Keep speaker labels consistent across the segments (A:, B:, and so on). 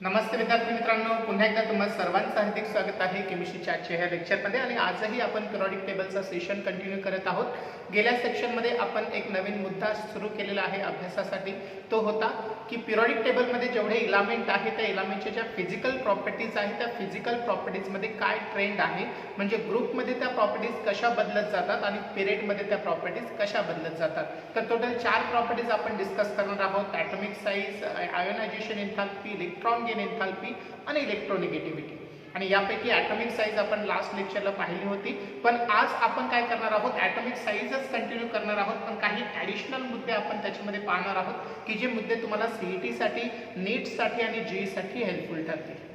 A: नमस्ते विद्यार्थी मित्रांनो, पुन्हा एकदा तुम्हा सर्वांचं हार्दिक स्वागत आहे केमिस्ट्रीच्या आजच्या ह्या लेक्चरमध्ये। आणि आजही आपण पिरियॉडिक टेबलचा सेशन कंटिन्यू करत आहोत। गेल्या सेक्शनमध्ये आपण एक नवीन मुद्दा सुरू केलेला आहे अभ्यासासाठी। तो होता की पिरियॉडिक टेबलमध्ये जेवढे इलेमेंट आहेत त्या इलेमेंटच्या ज्या फिजिकल प्रॉपर्टीज आहेत त्या फिजिकल प्रॉपर्टीजमध्ये काय ट्रेंड आहे, म्हणजे ग्रुपमध्ये त्या प्रॉपर्टीज कशा बदलत जातात आणि पिरियडमध्ये त्या प्रॉपर्टीज कशा बदलत जातात। तर टोटल 4 प्रॉपर्टीज आपण डिस्कस करणार आहोत: atomic size, ionization enthalpy, electron gain enthalpy आणि इलेक्ट्रोनिगेटिव्हिटी। आणि यापैकी ॲटॉमिक साइज आपण लास्ट लेक्चरला पाहिली होती, पण आज आपण काय करणार आहोत, ॲटॉमिक साइजच कंटिन्यू करणार आहोत, पण काही ॲडिशनल मुद्दे आपण त्याच्यामध्ये पाहणार आहोत की जे मुद्दे तुम्हाला CET साठी, नीट साठी आणि JEE साठी हेल्पफुल ठरतील।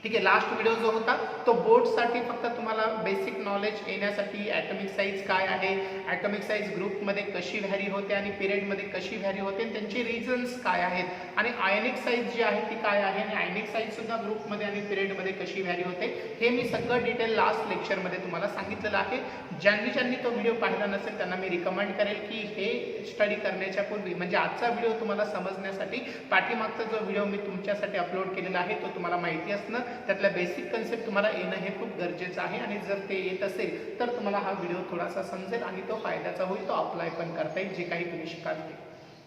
A: ठीक आहे, लास्ट व्हिडिओ जो होता तो बोर्डसाठी फक्त तुम्हाला बेसिक नॉलेज येण्यासाठी ॲटॉमिक साइज काय आहे, ॲटॉमिक साइज ग्रुपमध्ये कशी व्हॅरी होते आणि पिरियडमध्ये कशी व्हॅरी होते, त्यांचे रिझन्स काय आहेत आणि आयनिक साइज जी आहे ती काय आहे आणि आयनिक साइज सुद्धा ग्रुपमध्ये आणि पिरियडमध्ये कशी व्हॅरी होते, हे मी सगळं डिटेल लास्ट लेक्चरमध्ये तुम्हाला सांगितलेलं आहे। ज्यांनी तो व्हिडिओ पाहिला नसेल त्यांना मी रिकमेंड करेल की हे स्टडी करण्याच्या पूर्वी, म्हणजे आजचा व्हिडिओ तुम्हाला समजण्यासाठी पाठीमागचा जो व्हिडिओ मी तुमच्यासाठी अपलोड केलेला आहे तो तुम्हाला माहिती असणं, त्यातल्या बेसिक कन्सेप्ट तुम्हाला येणं हे खूप गरजेचं आहे। आणि जर ते येत असेल तर तुम्हाला हा व्हिडिओ थोडासा समजेल आणि तो फायद्याचा होईल, तो अप्लाय पण करता येईल जे काही तुम्ही शिकाल ते।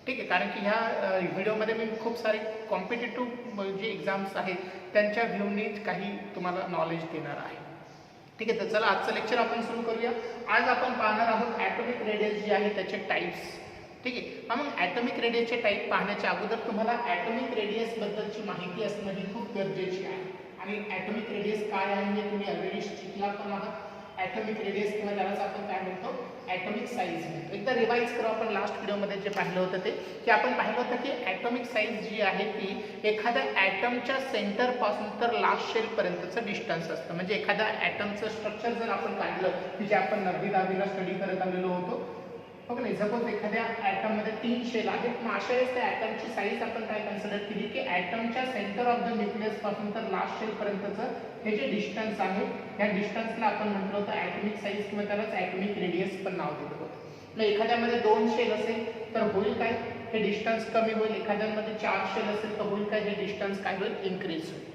A: ठीक आहे, कारण की ह्या व्हिडिओमध्ये मी खूप सारे कॉम्पिटेटिव्ह जे एक्झाम्स आहेत त्यांच्या व्ह्यूनी काही तुम्हाला नॉलेज देणार आहे। ठीक आहे, तर चला आजचं लेक्चर आपण सुरू करूया। आज आपण पाहणार आहोत ॲटॉमिक रेडियस जे आहे त्याचे टाइप्स। ठीक आहे, मग ॲटॉमिक रेडियसचे टाइप पाहण्याच्या अगोदर तुम्हाला ॲटॉमिक रेडियस बद्दलची माहिती असणं ही खूप गरजेची आहे। आणि ॲटॉमिक रेडियस काय आहे हे तुम्ही ऑलरेडी शिकला पण आहात। ॲटॉमिक रेडियस किंवा त्यालाच आपण काय म्हणतो, ॲटॉमिक साइज म्हणतो। एकदा रिवाइज करू आपण लास्ट व्हिडिओमध्ये जे पाहिलं होतं ते, की आपण पाहिलं होतं की ॲटॉमिक साइज जी आहे ती एखाद्या ॲटमच्या सेंटर पासून तर लास्ट शेल पर्यंतचं डिस्टन्स असतं। म्हणजे एखाद्या ॲटमचं स्ट्रक्चर जर आपण काढलं की जे आपण 9वी-10वीला स्टडी करत आलेलो होतो, हो की नाही, सपोज एखाद्या ॲटममध्ये 3 शेल आहेत, मग अशा वेळेस त्या ॲटमची साईज आपण काय कन्सिडर केली की ॲटमच्या सेंटर ऑफ द न्यूक्लियस पासून तर लास्ट शेल पर्यंतचं हे जे डिस्टन्स आहे या डिस्टन्सला आपण म्हटलं होतं ॲटॉमिक साइज किंवा त्यालाच ॲटॉमिक रेडियस पण नाव दिलं होतं। मग एखाद्यामध्ये 2 शेल असेल तर होईल काय, हे डिस्टन्स कमी होईल। एखाद्यामध्ये 4 शेल असेल तर होईल काय, हे डिस्टन्स काय होईल, इन्क्रीज होईल।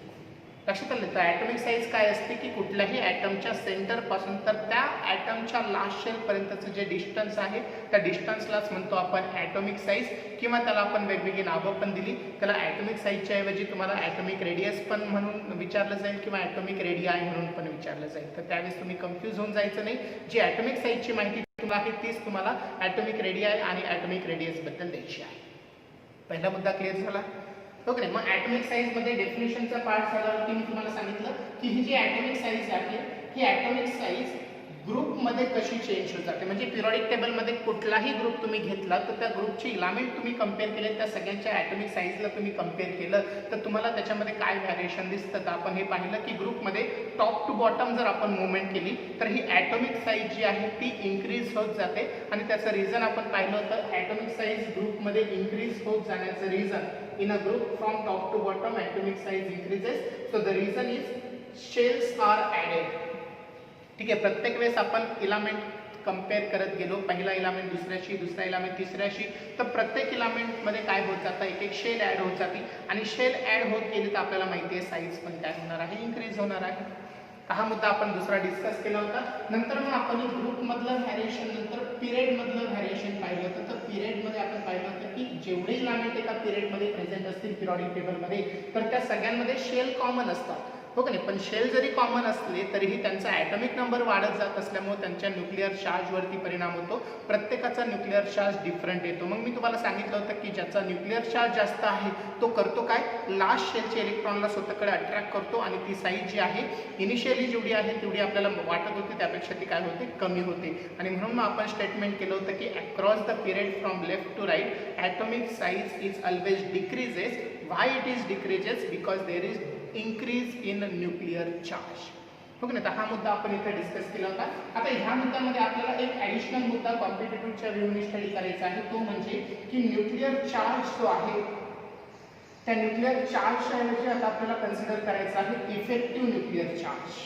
A: लक्षात आलं, तर ॲटॉमिक साइज काय असते की कुठल्याही ॲटमच्या सेंटर पासून तर त्या ॲटमच्या लास्ट शेल पर्यंतचं जे डिस्टन्स आहे त्या डिस्टन्सलाच म्हणतो आपण ॲटॉमिक साइज, किंवा त्याला आपण वेगवेगळी नावं पण दिली। त्याला ॲटॉमिक साइजच्या ऐवजी तुम्हाला ॲटॉमिक रेडियस पण म्हणून विचारलं जाईल किंवा ॲटॉमिक रेडियाय म्हणून पण विचारलं जाईल। तर त्यावेळेस तुम्ही कन्फ्यूज होऊन जायचं नाही, जी ॲटॉमिक साइजची माहिती तुम्हाला आहे तीच तुम्हाला ॲटॉमिक रेडियाय आणि ॲटॉमिक रेडियस बद्दल द्यायची आहे। पहिला मुद्दा क्लिअर झाला, ओके। मग ॲटॉमिक साइज मध्ये डेफिनेशनचा पार्ट झाल्यावरती मी तुम्हाला सांगितलं की ही जी ॲटॉमिक साइज आहे ही ॲटॉमिक साइज ग्रुपमध्ये कशी चेंज होत जाते। म्हणजे पिरियॉडिक टेबलमध्ये कुठलाही ग्रुप तुम्ही घेतला तर त्या ग्रुपची इलेमेंट तुम्ही कंपेअर केले, त्या सगळ्यांच्या ॲटॉमिक साइजला तुम्ही कंपेअर केलं तर तुम्हाला त्याच्यामध्ये काय व्हॅरिएशन दिसतं। तर आपण हे पाहिलं की ग्रुपमध्ये टॉप टू बॉटम जर आपण मुवमेंट केली तर ही ॲटॉमिक साइज जी आहे ती इन्क्रीज होत जाते। आणि त्याचं रिझन आपण पाहिलं होतं, ॲटॉमिक साइज ग्रुपमध्ये इन्क्रीज होत जाण्याचं reason, in a group from top to bottom atomic size increases, so the reason is shells are added। ठीक आहे, प्रत्येक वेळेस आपण इलेमेंट कंपेअर करत गेलो, पहिला इलेमेंट दुसऱ्याशी, दुसरा इलेमेंट तिसऱ्याशी, तर प्रत्येक इलेमेंटमध्ये काय होत जातं, एक एक शेल ॲड होत जाते आणि शेल ॲड होत गेली तर आपल्याला माहिती आहे साईज पण काय होणार आहे, इन्क्रीज होणार आहे। हा मुद्दा आपण दुसरा डिस्कस केला होता। नंतर मग आपण ग्रुपमधलं व्हॅरिएशन, नंतर पिरियडमधलं व्हॅरिएशन पाहिलं होतं। तर पिरियडमध्ये आपण पाहिलं होतं की जेवढे इलेमेंट एका पिरियडमध्ये प्रेझेंट असतील पिरियॉडिक टेबलमध्ये तर त्या सगळ्यांमध्ये शेल कॉमन असतात, हो की नाही। पण शेल जरी कॉमन असले तरीही त्यांचा ॲटॉमिक नंबर वाढत जात असल्यामुळे त्यांच्या न्यूक्लिअर चार्जवरती परिणाम होतो। प्रत्येकाचा न्यूक्लिअर चार्ज डिफरंट येतो। मग मी तुम्हाला सांगितलं होतं की ज्याचा न्यूक्लिअर चार्ज जास्त आहे तो करतो काय, लास्ट शेलचे इलेक्ट्रॉनला स्वतःकडे अट्रॅक्ट करतो आणि ती साईज जी आहे इनिशियली जेवढी आहे तेवढी आपल्याला वाटत होती त्यापेक्षा ती काय होते, कमी होते। आणि म्हणून मग आपण स्टेटमेंट केलं होतं की across the period from left to right atomic size is always decreases. Why it is decreases, because there is increase in nuclear charge, हो की नाही। तर हा मुद्दा आपण इथे डिस्कस केला होता। आता ह्या मुद्द्यामध्ये आपल्याला एक ॲडिशनल मुद्दा कॉम्पिटेटिव्हच्या व्ह्यूने स्टडी करायचा आहे, तो म्हणजे की न्यूक्लिअर चार्ज जो आहे त्या न्यूक्लिअर चार्जच्या ऐवजी आता आपल्याला कन्सिडर करायचा आहे इफेक्टिव्ह न्यूक्लिअर चार्ज।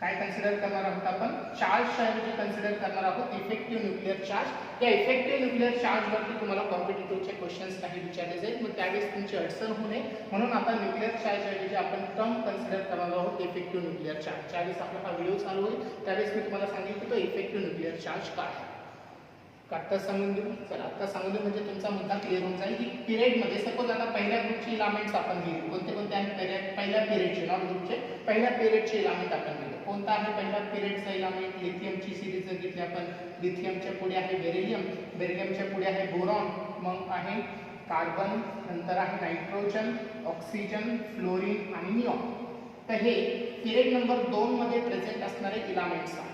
A: काय कन्सिडर करणार आहोत आपण, चार्जच्या ऐवजी कन्सिडर करणार आहोत इफेक्टिव्ह न्यूक्लिअर चार्ज. या इफेक्टिव्ह न्यूक्लिअर चार्जवरती तुम्हाला कॉम्पिटिटिव्हचे क्वेश्चन्स काही विचारले जाईल, मग त्यावेळेस तुमची अडचण होऊ नये म्हणून आता न्यूक्लिअर चार्ज ऐवजी आपण टर्म कन्सिडर करणार आहोत इफेक्टिव्ह न्यूक्लिअर चार्ज. ज्यावेळेस आपला हा व्हिडिओ चालू होईल त्यावेळेस मी तुम्हाला सांगेन की तो इफेक्टिव्ह न्यूक्लिअर चार्ज काय आहे. आत्ता सांगून देऊ, चला आत्ता सांगून देऊ म्हणजे तुमचा मुद्दा क्लिअर होऊन जाईल की पिरियडमध्ये सपोज आता पहिल्या ग्रुपची इलामेंट्स आपण घेऊ, कोणते कोणते आहेत पहिल्या पिरियडचे, नॉट ग्रुपचे, पहिल्या पिरियडचे इलामेंट आपण घेऊ. कोणता आहे पहिला पिरियडचा इलामेंट, लिथियमची सिरीज जर घेतली आपण, लिथियमच्या पुढे आहे बेरिलियम, बेरिलियमच्या पुढे आहे बोरॉन, मग आहे कार्बन, नंतर आहे नायट्रोजन, ऑक्सिजन, फ्लोरीन आणि निऑन. तर हे पिरियड नंबर 2 मध्ये प्रेझेंट असणारे इलामेंट्स आहेत.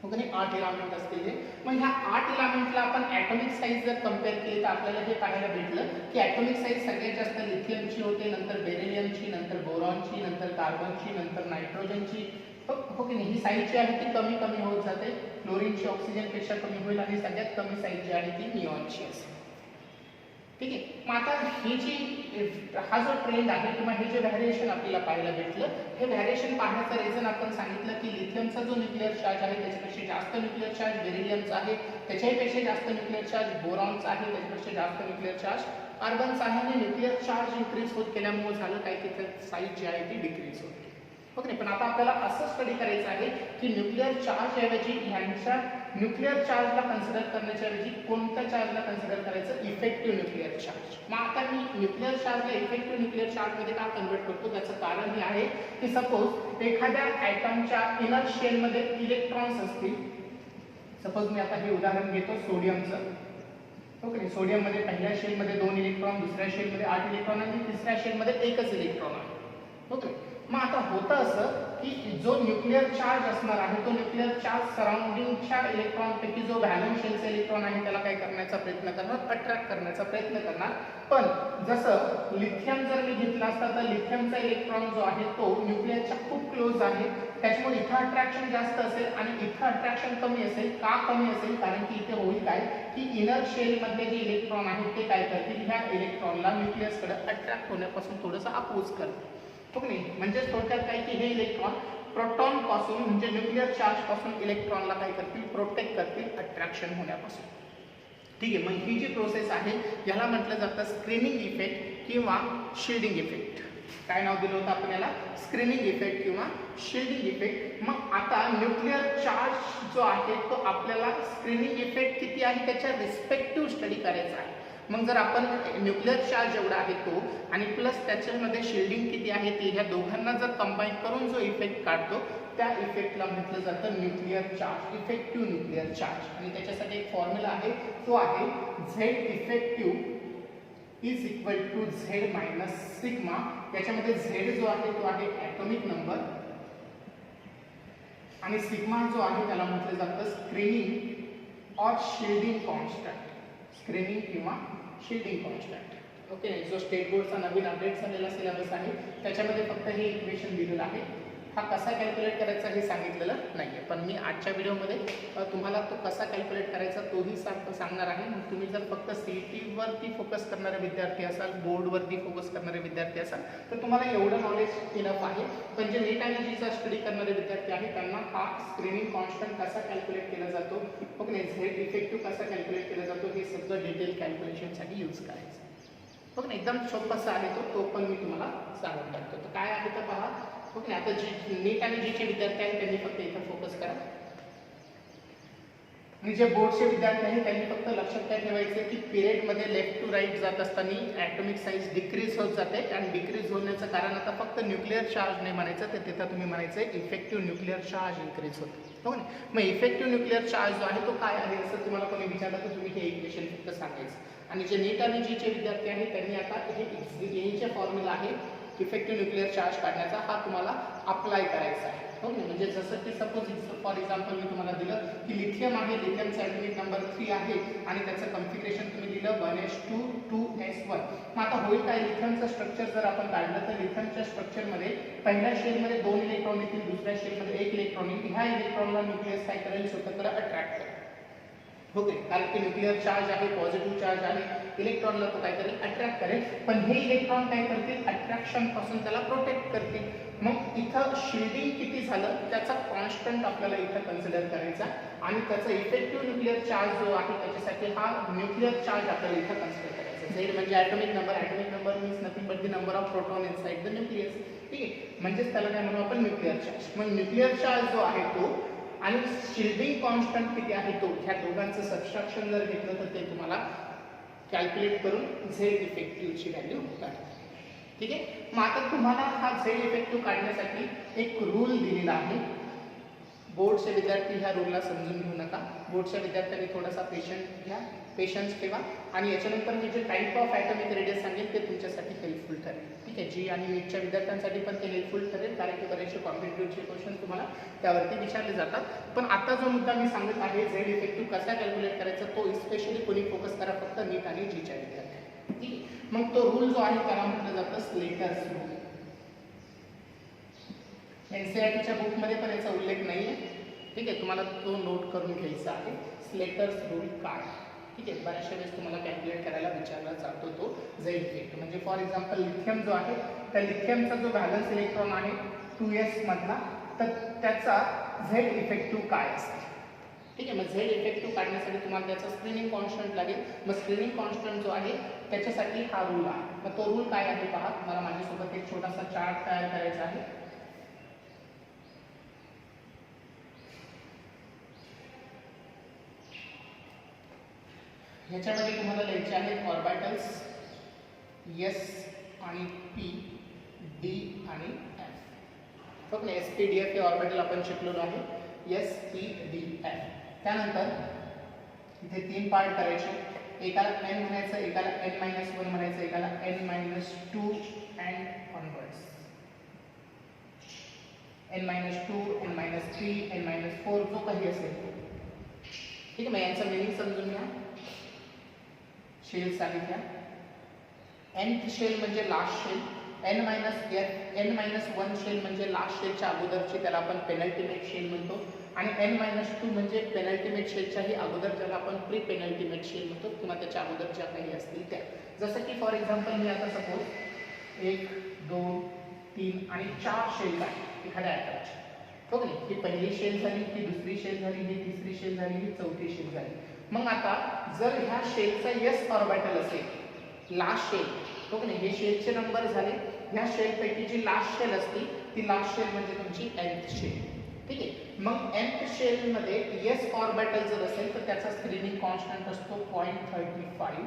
A: ओके, 8 इलामेंट असतील. मग ह्या 8 इलामेंटला आपण ॲटॉमिक साईज जर कम्पेअर केली तर आपल्याला हे पाहायला भेटलं की ॲटॉमिक साईज सगळ्यात जास्त लिथियमची होते, नंतर बेरिलियमची, नंतर बोरॉनची, नंतर कार्बनची, नंतर नायट्रोजनची. ओके, ही साईज जी आहे ती कमी कमी होत जाते, फ्लोरीनची ऑक्सिजनपेक्षा कमी होईल आणि सगळ्यात कमी साईज जी आहे ती निऑनची असेल. ठीक आहे. मग आता ही जी हा जो ट्रेंड आहे किंवा हे जे व्हॅरिएशन आपल्याला पाहायला भेटलं, हे व्हॅरिएशन पाहण्याचं रिझन आपण सांगितलं की लिथियमचा जो न्यूक्लिअर चार्ज आहे त्याच्यापेक्षा जास्त न्यूक्लिअर चार्ज बेरिलियमचा आहे, त्याच्यापेक्षा जास्त न्यूक्लिअर चार्ज बोरॉनचा आहे, त्याच्यापेक्षा जास्त न्यूक्लिअर चार्ज कार्बनचा आहे. आणि न्यूक्लिअर चार्ज इन्क्रीज होत गेल्यामुळे झालं काय की साईज जी आहे ती डिक्रीज होते. ओके, पण आता आपल्याला असं स्टडी करायचं आहे की न्यूक्लिअर चार्ज ऐवजी ह्यांच्या न्यूक्लिअर चार्जला कन्सिडर करण्याच्या ऐवजी कोणत्या चार्जला कन्सिडर करायचं, इफेक्टिव्ह न्यूक्लिअर चार्ज. मग आता मी न्यूक्लिअर चार्जला इफेक्टिव्ह न्यूक्लिअर चार्जमध्ये का कन्वर्ट करतो, त्याचं कारण हे आहे की सपोज एखाद्या ॲटमच्या इनर शेलमध्ये इलेक्ट्रॉन्स असतील. सपोज मी आता हे उदाहरण घेतो सोडियमचं. ओके, सोडियममध्ये पहिल्या शेलमध्ये 2 इलेक्ट्रॉन, दुसऱ्या शेलमध्ये 8 इलेक्ट्रॉन आणि तिसऱ्या शेलमध्ये 1च इलेक्ट्रॉन आहे. ओके, मग आता होतं असं की जो न्यूक्लिअर चार्ज असणार आहे तो न्यूक्लिअर चार्ज सराउंडिंगच्या इलेक्ट्रॉनपैकी जो व्हॅलन्स शेलचा इलेक्ट्रॉन आहे त्याला काय करण्याचा प्रयत्न करणार, अट्रॅक्ट करण्याचा प्रयत्न करणार. पण जसं लिथियम जर मी घेतला असता तर लिथियमचा इलेक्ट्रॉन जो आहे तो न्यूक्लिअसच्या खूप क्लोज आहे, त्याच्यामुळे इथं अट्रॅक्शन जास्त असेल आणि इथं अट्रॅक्शन कमी असेल. का कमी असेल, कारण की इथे होईल काय की इनर शेलमधले जे इलेक्ट्रॉन आहेत ते काय करतील, ह्या इलेक्ट्रॉनला न्यूक्लियसकडे अट्रॅक्ट होण्यापासून थोडंसं अपोज करतील. ओके, म्हणजे थोडक्यात काय की हे इलेक्ट्रॉन प्रोटॉन पासून म्हणजे न्यूक्लिअर चार्ज पासून इलेक्ट्रॉनला काय करतील, प्रोटेक्ट करतील अट्रॅक्शन होण्यापासून. ठीक आहे, मग ही जी प्रोसेस आहे याला म्हटलं जातं स्क्रीनिंग इफेक्ट किंवा शिल्डिंग इफेक्ट. काय नाव दिलं होतं आपण याला, स्क्रीनिंग इफेक्ट किंवा शिल्डिंग इफेक्ट. मग आता न्यूक्लिअर चार्ज जो आहे तो आपल्याला स्क्रीनिंग इफेक्ट किती आहे त्याच्या रिस्पेक्टिव्ह स्टडी करायचा आहे. मग जर आपण न्यूक्लिअर चार्ज एवढा आहे तो आणि प्लस त्याच्यामध्ये शिल्डिंग किती आहे ते, ह्या दोघांना जर कंबाईन करून जो इफेक्ट काढतो त्या इफेक्टला म्हटलं जातं nuclear charge, effective nuclear charge. आणि त्याच्यासाठी एक फॉर्म्युला आहे, तो आहे Z effective is equal to Z minus sigma. याच्यामध्ये झेड जो आहे तो आहे ॲटॉमिक नंबर आणि सिग्मा जो आहे त्याला म्हटलं जातं स्क्रीनिंग और शिल्डिंग कॉन्स्टंट, स्क्रीनिंग किंवा शिल्डिंग कॉन्स्टंट. ओके, जो स्टेट बोर्डचा नवीन अपडेट झालेला सिलेबस आहे त्याच्यामध्ये फक्त हे इक्वेशन दिलेलं आहे. हा कसा कॅल्क्युलेट करायचा हे सांगितलेलं नाही आहे, पण मी आजच्या व्हिडिओमध्ये तुम्हाला तो कसा कॅल्क्युलेट करायचा तोही सांगणार आहे. मग तुम्ही जर फक्त CET-वरती फोकस करणारे विद्यार्थी असाल, बोर्डवरती फोकस करणारे विद्यार्थी असाल तर तुम्हाला एवढं नॉलेज इनफ आहे. पण जे नीट आणि जीचा स्टडी करणारे विद्यार्थी आहेत त्यांना हा स्क्रीनिंग कॉन्स्टंट कसा कॅल्क्युलेट केला जातो, ओके, झेड इफेक्टिव्ह कसा कॅल्क्युलेट केला जातो हे सगळं डिटेल कॅल्क्युलेशनसाठी यूज करायचं. ओके, एकदम सोपं आहे तो पण मी तुम्हाला सांगून टाकतो. तर काय आहे तर पहा. ओके, आता जी नीट आणि जीचे विद्यार्थी आहेत त्यांनी फक्त इथं फोकस करा आणि जे बोर्डचे विद्यार्थी आहेत त्यांनी फक्त लक्षात काय ठेवायचं की पिरियडमध्ये लेफ्ट टू राईट जात असताना ॲटॉमिक साईज डिक्रीज होत जाते आणि डिक्रीज होण्याचं कारण आता फक्त न्यूक्लिअर चार्ज नाही म्हणायचं तर तिथं तुम्ही म्हणायचं इफेक्टिव्ह न्यूक्लिअर चार्ज इन्क्रीज होते. हो ना, मग इफेक्टिव्ह न्यूक्लिअर चार्ज जो आहे तो काय आहे असं तुम्हाला कोणी विचारलं तर तुम्ही हे इक्वेशन फक्त सांगायचं. आणि जे नीट आणि जीचे विद्यार्थी आहेत त्यांनी आता हे जे फॉर्म्युला आहे इफेक्टिव्ह न्यूक्लिअर चार्ज काढण्याचा हा तुम्हाला अप्लाय करायचा आहे. ओके, म्हणजे जसं की सपोज फॉर एक्झाम्पल मी तुम्हाला दिलं की लिथियम आहे, लिथियमचा ॲटॉमिक नंबर 3 आहे आणि त्याचं कॉन्फिगरेशन तुम्ही दिलं 1s2 2s1. मग आता होईल काय, लिथियमचं स्ट्रक्चर जर आपण काढलं तर लिथियमच्या स्ट्रक्चरमध्ये पहिल्या शेलमध्ये 2 इलेक्ट्रॉन येतील, दुसऱ्या शेलमध्ये 1 इलेक्ट्रॉन येईल. ह्या इलेक्ट्रॉनला न्यूक्लियस काय करेल, स्वतःकडे अट्रॅक्ट करेल. ओके, कारण की न्यूक्लिअर चार्ज आहे, पॉझिटिव्ह चार्ज आहे, इलेक्ट्रॉनला तो काय करेल, अट्रॅक्ट करेल. पण हे इलेक्ट्रॉन काय करतील, अट्रॅक्शन पासून त्याला प्रोटेक्ट करतील. मग इथं शिल्डिंग किती झालं त्याचा कॉन्स्टंट आपल्याला इथं कन्सिडर करायचा आणि त्याचा इफेक्टिव्ह न्यूक्लिअर चार्ज जो आहे त्याच्यासाठी हा न्यूक्लिअर चार्ज आपल्याला इथं कन्सिडर करायचा. झेड म्हणजे atomic number means nothing but the number of proton inside the nucleus. ठीक आहे, म्हणजेच त्याला काय म्हणू आपण, न्यूक्लिअर चार्ज. मग न्यूक्लिअर चार्ज जो आहे तो आणि शिल्डिंग कॉन्स्टंट किती आहे तो, ह्या दोघांचं सबस्ट्रॅक्शन जर घेतलं तर ते तुम्हाला कॅल्क्युलेट करून झेड इफेक्टिव्हची व्हॅल्यू काढा. ठीक आहे, मग आता तुम्हाला हा झेड इफेक्टिव्ह काढण्यासाठी एक रूल दिलेला आहे. बोर्डचे विद्यार्थी ह्या रूलला समजून घेऊ नका. बोर्डच्या विद्यार्थ्यांनी थोडासा पेशन्स ठेवा आणि याच्यानंतर मी जे टाईप ऑफ ॲटॉमिक रेडियस सांगेल ते तुमच्यासाठी हेल्पफुल ठरेल. ठीक आहे, जी आणि नीटच्या विद्यार्थ्यांसाठी पण ते हेल्पफुल ठरेल, कारण की बरेचसे कॉम्पिटिटिव्हचे क्वेश्चन तुम्हाला त्यावरती विचारले जातात. पण आता जो मुद्दा मी सांगत आहे झेड इफेक्टिव्ह कसा कॅल्क्युलेट करायचा तो स्पेशली कोणी फोकस करा फक्त नीट आणि जीच्या विद्यार्थ्यांनी. ठीक आहे, मग तो रूल जो आहे त्याला म्हटलं जातं स्लेटर्स रूल. एनसीईआरटीच्या बुकमध्ये पण याचा उल्लेख नाही आहे. ठीक आहे, तुम्हाला तो नोट करून घ्यायचा आहे. स्लेटर्स रूल काय. ठीक आहे, बऱ्याचशा वेळेस तुम्हाला कॅल्क्युलेट करायला विचारला जातो तो झेड इफेक्ट. म्हणजे फॉर एक्झाम्पल लिथियम जो आहे त्या लिथियमचा जो व्हॅलन्स इलेक्ट्रॉन आहे 2s मधला, तर त्याचा झेड इफेक्टिव्ह काय असते. ठीक आहे, मग झेड इफेक्टिव्ह काढण्यासाठी तुम्हाला त्याचा स्क्रीनिंग कॉन्स्टंट लागेल. मग स्क्रीनिंग कॉन्स्टंट जो आहे त्याच्यासाठी हा रूल आहे. मग तो रूल काय आहे पहा, तुम्हाला माझ्यासोबत एक छोटासा चार्ट तयार करायचा आहे. ह्याच्यामध्ये तुम्हाला लिहायचे आहेत ऑर्बिटल्स S आणि P, D आणि F. बघ ना, SP-DF हे ऑर्बिटल आपण शिकलेलो आहे. SP-DF. त्यानंतर इथे 3 पार्ट करायचे. एकाला n म्हणायचं, एकाला n-1 म्हणायचं, एकाला n-2 and onwards. n-2, n-3, n-4 जो काही असेल. ठीक आहे, मग यांचं मिनिंग समजून घ्या. शेल सांगितल्या. nth शेल म्हणजे लास्ट शेल, n-1 शेल म्हणजे लास्ट शेलच्या अगोदरची, त्याला आपण पेनल्टिमेट शेल म्हणतो. आणि n-2 म्हणजे पेनल्टिमेट शेलच्याही अगोदर, ज्याला आपण प्री पेनल्टिमेट शेल म्हणतो किंवा त्याच्या अगोदर ज्या काही असतील त्या. जसं की फॉर एक्झाम्पल मी आता सपोज 1, 2, 3 आणि 4 शेल आहे एखाद्या ॲटमची. हो की ही पहिली शेल झाली, ही दुसरी शेल झाली, ही तिसरी शेल झाली, ही चौथी शेल झाली. मग आता जर ह्या शेलचा s ऑर्बिटल असेल, लास्ट शेल, हो की नाही, हे शेलचे नंबर झाले. ह्या शेलपैकी जी लास्ट शेल असती ती लास्ट शेल म्हणजे तुमची nth शेल. ठीक आहे, मग nth शेलमध्ये s ऑर्बिटल जर असेल तर त्याचा स्क्रीनिंग कॉन्स्टंट असतो 0.35.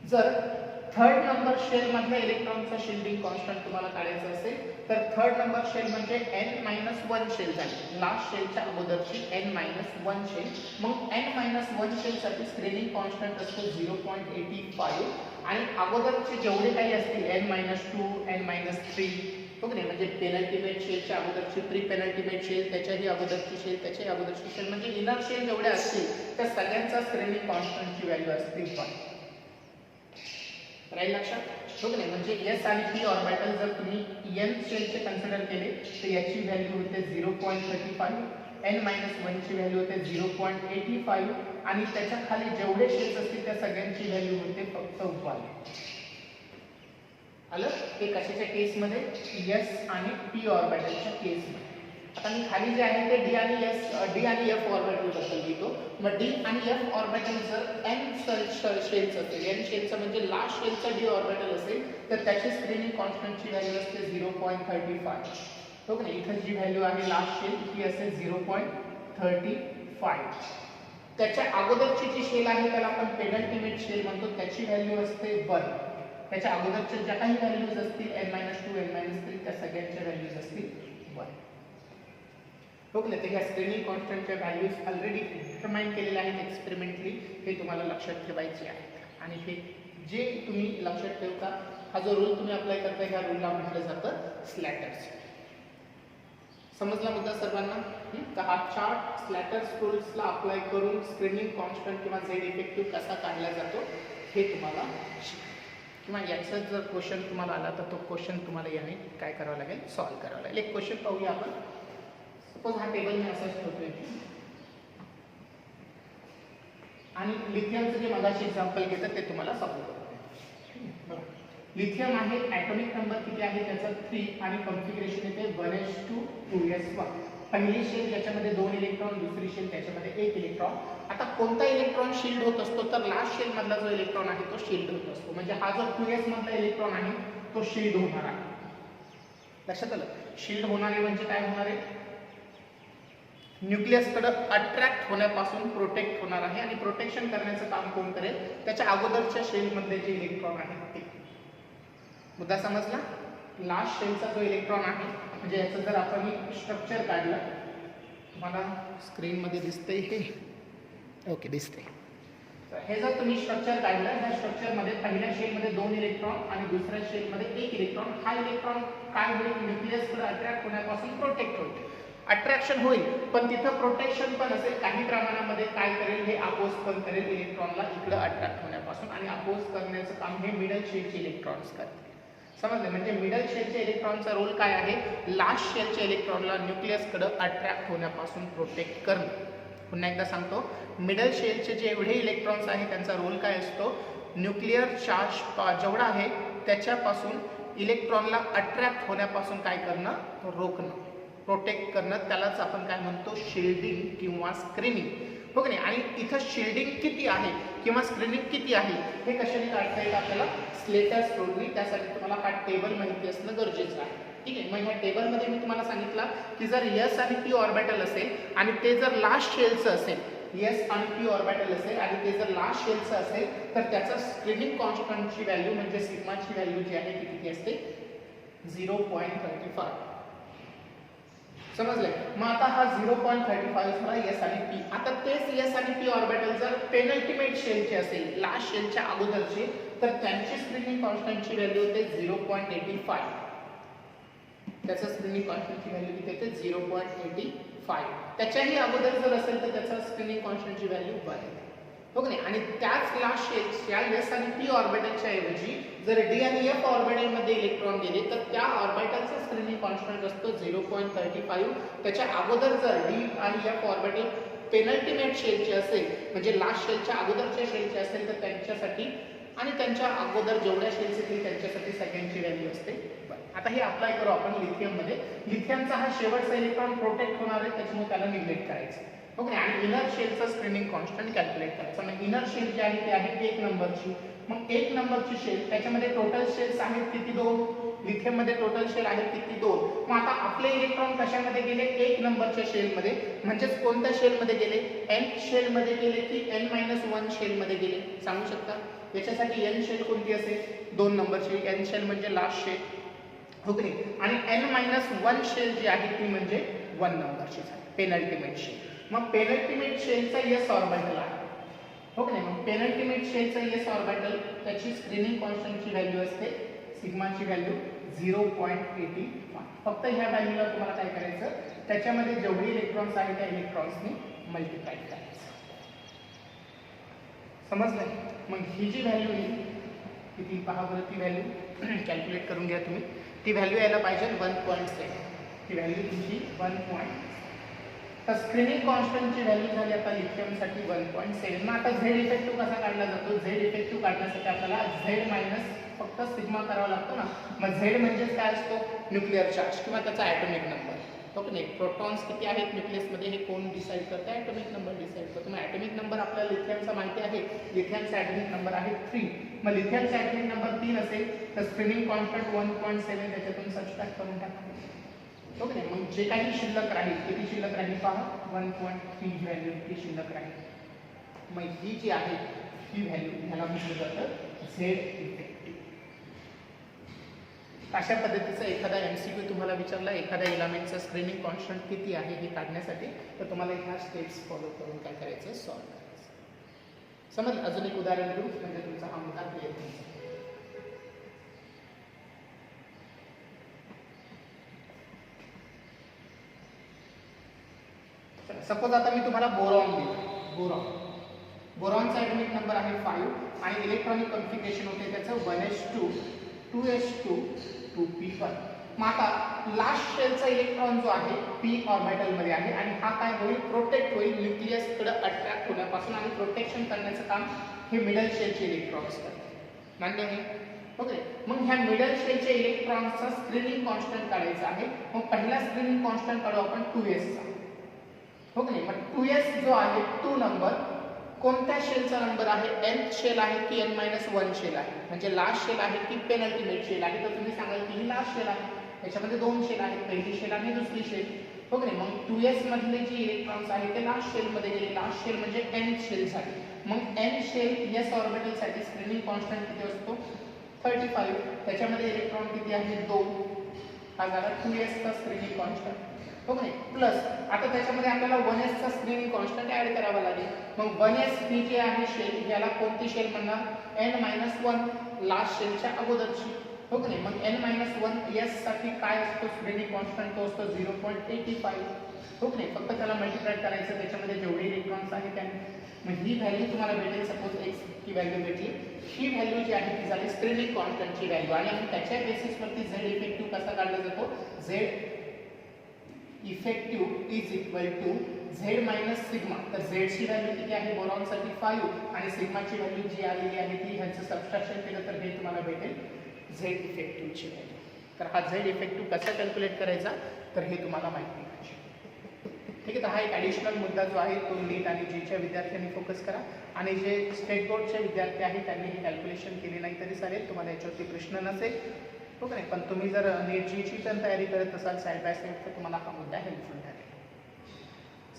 A: जर थर्ड नंबर शेल मधल्या इलेक्ट्रॉनचा शिल्डिंग कॉन्स्टंट तुम्हाला काढायचा असेल तर थर्ड नंबर शेल म्हणजे n-1 शेल झाली, लास्ट शेलच्या अगोदरची n-1 शेल. मग n-1 शेलसाठी स्क्रीनिंग कॉन्स्टंट असतो 0.85 आणि अगोदरचे जेवढे काही असतील n-2, n-3, हो की नाही, म्हणजे पेनल्टिमेट शेलच्या अगोदरची, प्री पेनल्टिमेट शेल, त्याच्याही अगोदरची शेल, त्याच्याही अगोदरची शेल, म्हणजे इनर शेल जेवढे असतील त्या सगळ्यांचा स्क्रीनिंग कॉन्स्टंटची व्हॅल्यू असते 1. राहील लक्षात, हो की नाही. म्हणजे s आणि p ऑर्बिटल जर तुम्ही n शेलचे कन्सिडर केले तर याची व्हॅल्यू होते 0.35, n-1 ची व्हॅल्यू होते 0.85 आणि त्याच्या खाली जेवढे शेल्स असतील त्या सगळ्यांची व्हॅल्यू होते फक्त 1. आलं, ते कशाच्या केसमध्ये, s आणि p ऑर्बिटलच्या केसमध्ये. आता मी खाली जे आहे ते d आणि f ऑर्बिटल बद्दल लिहितो. मग d आणि f ऑर्बिटल जर n शेलचं असेल, n शेलचं म्हणजे लास्ट शेलचा d ऑर्बिटल असेल तर त्याची स्क्रीनिंग कॉन्स्टंटची व्हॅल्यू असते 0.35. हो की नाही, इथं जी व्हॅल्यू आहे लास्ट शेल ही असेल 0.35. त्याच्या अगोदरची जी शेल आहे त्याला आपण पेनल्टिमेट शेल म्हणतो, त्याची व्हॅल्यू असते 1. त्याच्या अगोदरच्या ज्या काही व्हॅल्यूज असतील n-2, n-3 त्या सगळ्यांच्या व्हॅल्यूज असतील 1. हो की नाही, तर ह्या स्क्रीनिंग कॉन्स्टंटच्या व्हॅल्यूज ऑलरेडी डिटरमाइन केलेल्या आहेत एक्सपेरिमेंटली, हे तुम्हाला लक्षात ठेवायचे आहेत. आणि हे जे तुम्ही लक्षात ठेवता, हा जो रूल तुम्ही अप्लाय करता ह्या रूलला म्हटलं जातं स्लॅटर्स. समजला मुद्दा सर्वांना. तर हा चार्ट स्लॅटर्स रूल्सला अप्लाय करून स्क्रीनिंग कॉन्स्टंट किंवा झेड इफेक्टिव्ह कसा काढला जातो हे तुम्हाला शिका. किंवा याचा जर क्वेश्चन तुम्हाला आला तर तो क्वेश्चन तुम्हाला याने काय करावं लागेल, सॉल्व्ह करावं लागेल. एक क्वेश्चन पाहूया आपण. सपोज हा टेबल मी असाच ठेवतोय. आणि लिथियमचं जे मगाशी एक्झाम्पल घेतं ते तुम्हाला सॉल्व्ह करतो. लिथियम आहे, ॲटॉमिक नंबर किती आहे त्याचा 3 आणि कॉन्फिगरेशन येते 1s2 2s1. पहिली शेल ज्याच्यामध्ये 2 इलेक्ट्रॉन, दुसरी शेल त्याच्यामध्ये 1 इलेक्ट्रॉन. आता कोणता इलेक्ट्रॉन शील्ड होत असतो तर लास्ट शेल मधला जो इलेक्ट्रॉन आहे तो शील्ड होत असतो. म्हणजे हा जो 2s मधला इलेक्ट्रॉन आहे तो शील्ड होणार आहे. लक्षात आलं? शील्ड होणारे म्हणजे काय होणार आहे? न्यूक्लियसकडे अट्रॅक्ट होण्यापासून प्रोटेक्ट होणार आहे. आणि प्रोटेक्शन करण्याचं काम कोण करेल? त्याच्या अगोदरच्या शेल मधले जे इलेक्ट्रॉन आहेत ते. मुद्दा समजला? लास्ट शेलचा जो इलेक्ट्रॉन आहे म्हणजे याचं जर आपण स्ट्रक्चर काढलं, तुम्हाला स्क्रीन मध्ये दिसतंय हे, ओके दिसते. हे जर तुम्ही स्ट्रक्चर काढलं, ह्या स्ट्रक्चर मध्ये पहिल्या शेल मध्ये 2 इलेक्ट्रॉन आणि दुसऱ्या शेल मध्ये 1 इलेक्ट्रॉन. हा इलेक्ट्रॉन काय होईल? न्यूक्लियसकडे अट्रॅक्ट होण्यापासून प्रोटेक्ट होईल. अट्रॅक्शन होईल पण तिथं प्रोटेक्शन पण असेल. काही प्रमाणामध्ये काय करेल? हे अपोज पण करेल इलेक्ट्रॉनला इकडे अट्रॅक्ट होण्यापासून. आणि अपोज करण्याचं काम हे मिडल शेलचे इलेक्ट्रॉन्स करतील. समजले? म्हणजे मिडल शेलच्या इलेक्ट्रॉनचा रोल काय आहे? लास्ट शेलच्या इलेक्ट्रॉनला न्यूक्लियसकडे अट्रॅक्ट होण्यापासून प्रोटेक्ट करणं. पुन्हा एकदा सांगतो, मिडल शेलचे जे एवढे इलेक्ट्रॉन्स आहेत त्यांचा रोल काय असतो? न्यूक्लिअर चार्ज जेवढा आहे त्याच्यापासून इलेक्ट्रॉनला अट्रॅक्ट होण्यापासून काय करणं? रोखणं, प्रोटेक्ट करणं. त्यालाच आपण काय म्हणतो? शिल्डिंग किंवा स्क्रीनिंग. हो की नाही? आणि इथं शिल्डिंग किती आहे किंवा स्क्रीनिंग किती आहे हे कशाने काढता येईल आपल्याला? स्लेटर्स रोडनी. त्यासाठी तुम्हाला हा टेबल माहिती असणं गरजेचं आहे. ठीक आहे? मग ह्या टेबलमध्ये मी तुम्हाला सांगितलं की जर s आणि p ऑर्बिटल असेल आणि ते जर लास्ट शेलचं असेल, s आणि p ऑर्बिटल असेल आणि ते जर लास्ट शेलचं असेल तर त्याचा स्क्रीनिंग कॉन्स्टंटची व्हॅल्यू म्हणजे सिग्माची व्हॅल्यू जी आहे ती किती असते? 0.35. समजलंय? मग आता हा 0.35 झाला s आणि p. आता तेच s आणि p ऑर्बिटल जर पेनल्टिमेट शेलचे असेल, लास्ट शेलच्या अगोदरचे, तर त्यांची स्क्रीनिंग कॉन्स्टंटची व्हॅल्यू होते 0.85. त्याचा स्क्रीनिंग कॉन्स्टंटची व्हॅल्यू किती येते? 0.85. त्याच्याही अगोदर जर असेल तर त्याचा स्क्रीनिंग कॉन्स्टंटची व्हॅल्यू 1 आहे. हो की नाही? आणि त्याच लास्ट शेलच्या s आणि p ऑर्बिटलच्या ऐवजी जर d आणि f ऑर्बिटल मध्ये इलेक्ट्रॉन गेले तर त्या ऑर्बिटलचा स्क्रीनिंग कॉन्स्टंट असतो 0.35. त्याच्या अगोदर जर d आणि f ऑर्बिटल पेनल्टिमेट शेलचे असेल म्हणजे लास्ट शेलच्या अगोदरच्या शेलचे असेल तर त्यांच्यासाठी आणि त्यांच्या अगोदर जेवढ्या शेल्स येतील त्यांच्यासाठी सेकंडची व्हॅल्यू असते. आता हे अप्लाय करू आपण लिथियम मध्ये. लिथियमचा हा शेवटचा इलेक्ट्रॉन प्रोटेक्ट होणार आहे त्याच्यामुळे त्याला निग्लेक्ट करायचं. ओके? आणि इनर शेलचं स्क्रीनिंग कॉन्स्टंट कॅल्क्युलेट करायचं. मग इनर शेल जी आहे ती आहे 1 नंबरची. मग 1 नंबरची शेल त्याच्यामध्ये टोटल शेल्स आहेत किती? 2. लिथियम मध्ये टोटल शेल आहेत किती? 2. मग आता आपले इलेक्ट्रॉन कशामध्ये गेले? 1 नंबरच्या शेल मध्ये. म्हणजेच कोणत्या शेल मध्ये गेले? n शेल मध्ये गेले की n-1 शेल मध्ये गेले? सांगू शकता? याच्यासाठी n शेल कोणती असेल? 2 नंबरची. n शेल म्हणजे लास्ट शेल. हो की नाही? आणि n-1 शेल जी आहे ती म्हणजे 1 नंबरची झाली, पेनल्टिमेट शेल. मग पेनल्टिमेट शेलचा s ऑर्बिटल आहे. हो की नाही? मग पेनल्टिमेट शेलचा s ऑर्बिटल त्याची स्क्रीनिंग कॉन्स्टंटची व्हॅल्यू असते, सिग्माची व्हॅल्यू 0.85. फक्त ह्या व्हॅल्यूला तुम्हाला काय करायचं? त्याच्यामध्ये जेवढे इलेक्ट्रॉन्स आहेत त्या इलेक्ट्रॉन्सनी मल्टिप्लाय करायचं. समजलंय? मग ही जी व्हॅल्यू आहे किती? पहा बरं, ती व्हॅल्यू कॅल्क्युलेट करून घ्या तुम्ही. ती व्हॅल्यू यायला पाहिजे 1.7. ती व्हॅल्यू तुमची 1. तर स्क्रीनिंग कॉन्स्टंटची व्हॅल्यू झाली आता लिथियमसाठी 1.7. मग आता झेड इफेक्टिव्ह कसा काढला जातो? झेड इफेक्टिव्ह काढण्यासाठी आपल्याला झेड मायनस फक्त सिग्मा करावा लागतो ना. मग झेड म्हणजेच काय असतो? न्यूक्लिअर चार्ज किंवा त्याचा ॲटॉमिक नंबर. हो की नाही? प्रोटॉन्स किती आहेत न्यूक्लियसमध्ये हे कोण डिसाईड करतं? ॲटॉमिक नंबर डिसाईड करतो. मग ॲटॉमिक नंबर आपल्याला लिथियमचा माहिती आहे. लिथियमचा ॲटॉमिक नंबर आहे 3. मग लिथियमचा ॲटॉमिक नंबर 3 असेल तर स्क्रीनिंग कॉन्स्टंट 1.7 त्याच्यातून सबट्रॅक्ट करून टाका. हो की नाही? मग जे काही शिल्लक राहील, किती शिल्लक राहील पहा? 1.3 व्हॅल्यू इतकी शिल्लक राहील. मग ही जी आहे ही व्हॅल्यू ह्याला म्हटलं जातं झेड इफेक्टिव्ह. अशा पद्धतीचा एखादा MCQ तुम्हाला विचारला एखाद्या एलिमेंटचा स्क्रीनिंग कॉन्स्टंट किती आहे हे काढण्यासाठी, तर तुम्हाला ह्या स्टेप्स फॉलो करून काय करायचं? सॉल्व्ह करायचं. समजलं? अजून एक उदाहरण देऊ म्हणजे तुमचा हा मुद्दा क्लिअर होईल. सपोज आता मी तुम्हाला बोरॉन दिलं. बोरॉनचा ॲटॉमिक नंबर आहे 5 आणि इलेक्ट्रॉनिक कॉन्फिगरेशन होते त्याचं 1s2 2s2 2p1. मग आता लास्ट शेलचा इलेक्ट्रॉन जो आहे पी ऑर्बिटल मध्ये आहे आणि हा काय होईल, प्रोटेक्ट होईल न्यूक्लियसकडे अट्रॅक्ट होण्यापासून आणि प्रोटेक्शन करण्याचं काम हे मिडल शेलचे इलेक्ट्रॉन्स करतात. मान्य आहे? ओके. मग ह्या मिडल शेलच्या इलेक्ट्रॉन्सचा स्क्रीनिंग कॉन्स्टंट काढायचा आहे. मग पहिला स्क्रीनिंग कॉन्स्टंट काढू आपण 2s चा. ओके. मग 2s जो आहे तो नंबर कोणत्या शेलचा नंबर आहे, nth शेल आहे की n-1 शेल आहे, म्हणजे लास्ट शेल आहे की पेनल्टिमेट शेल आहे. तर तुम्ही सांगाल की ही लास्ट शेल आहे, याच्यामध्ये दोन शेल आहेत, पहिली शेल आणि दुसरी शेल. हो की नाही. मग 2s मधले जे इलेक्ट्रॉन्स आहेत ते लास्ट शेल मध्ये गेले. लास्ट शेल म्हणजे nth शेल साठी. मग n शेल s ऑर्बिटल साठी स्क्रीनिंग कॉन्स्टंट किती असतो, 35. त्याच्यामध्ये इलेक्ट्रॉन किती आहे, 2. हा झाला 2s चा स्क्रीनिंग कॉन्स्टंट. हो की नाही. प्लस आता त्याच्यामध्ये आपल्याला 1s चा स्क्रीनिंग कॉन्स्टंट ऍड करावा लागेल. मग 1s ही जी आहे शेल, याला कोणती शेल म्हणणार, n-1 लास्ट शेलच्या अगोदरची. हो की नाही. मग n-1 s साठी काय असतो स्क्रीनिंग कॉन्स्टंट, तो असतो 0.85. हो की नाही. फक्त त्याला मल्टिप्लाय करायचं त्याच्यामध्ये जेवढे इलेक्ट्रॉन्स आहेत त्यांनी. मग ही व्हॅल्यू तुम्हाला भेटेल, सपोज x की व्हॅल्यू भेटली, ही व्हॅल्यू जी आहे ती झाली स्क्रीनिंग कॉन्स्टंटची व्हॅल्यू. आणि मग त्याच्या बेसिसवरती z इफेक्टिव्ह कसा काढला जातो, z effective is equal to z minus sigma. तर z ची व्हॅल्यू किती आहे बोरॉनसाठी 5 आणि सिग्माची व्हॅल्यू जी आलेली आहे ती, ह्याचं सबट्रॅक्शन केलं तर हे तुम्हाला भेटेल z इफेक्टिव्हची व्हॅल्यू. तर हा z इफेक्टिव्ह कसा कॅल्क्युलेट करायचा तर हे तुम्हाला माहिती पाहिजे. ठीक आहे. तर हा एक ॲडिशनल मुद्दा जो आहे तो नीट आणि जीच्या विद्यार्थ्यांनी फोकस करा. आणि जे स्टेट बोर्डचे विद्यार्थी आहेत त्यांनी हे कॅल्क्युलेशन केले नाही तरी चालेल, तुम्हाला याच्यावरती प्रश्न नसेल. हो का नाही. पण तुम्ही जर नीट जीची पण तयारी करत असाल साईड बाय साईड तर तुम्हाला हा मुद्दा हेल्पफुल ठरेल.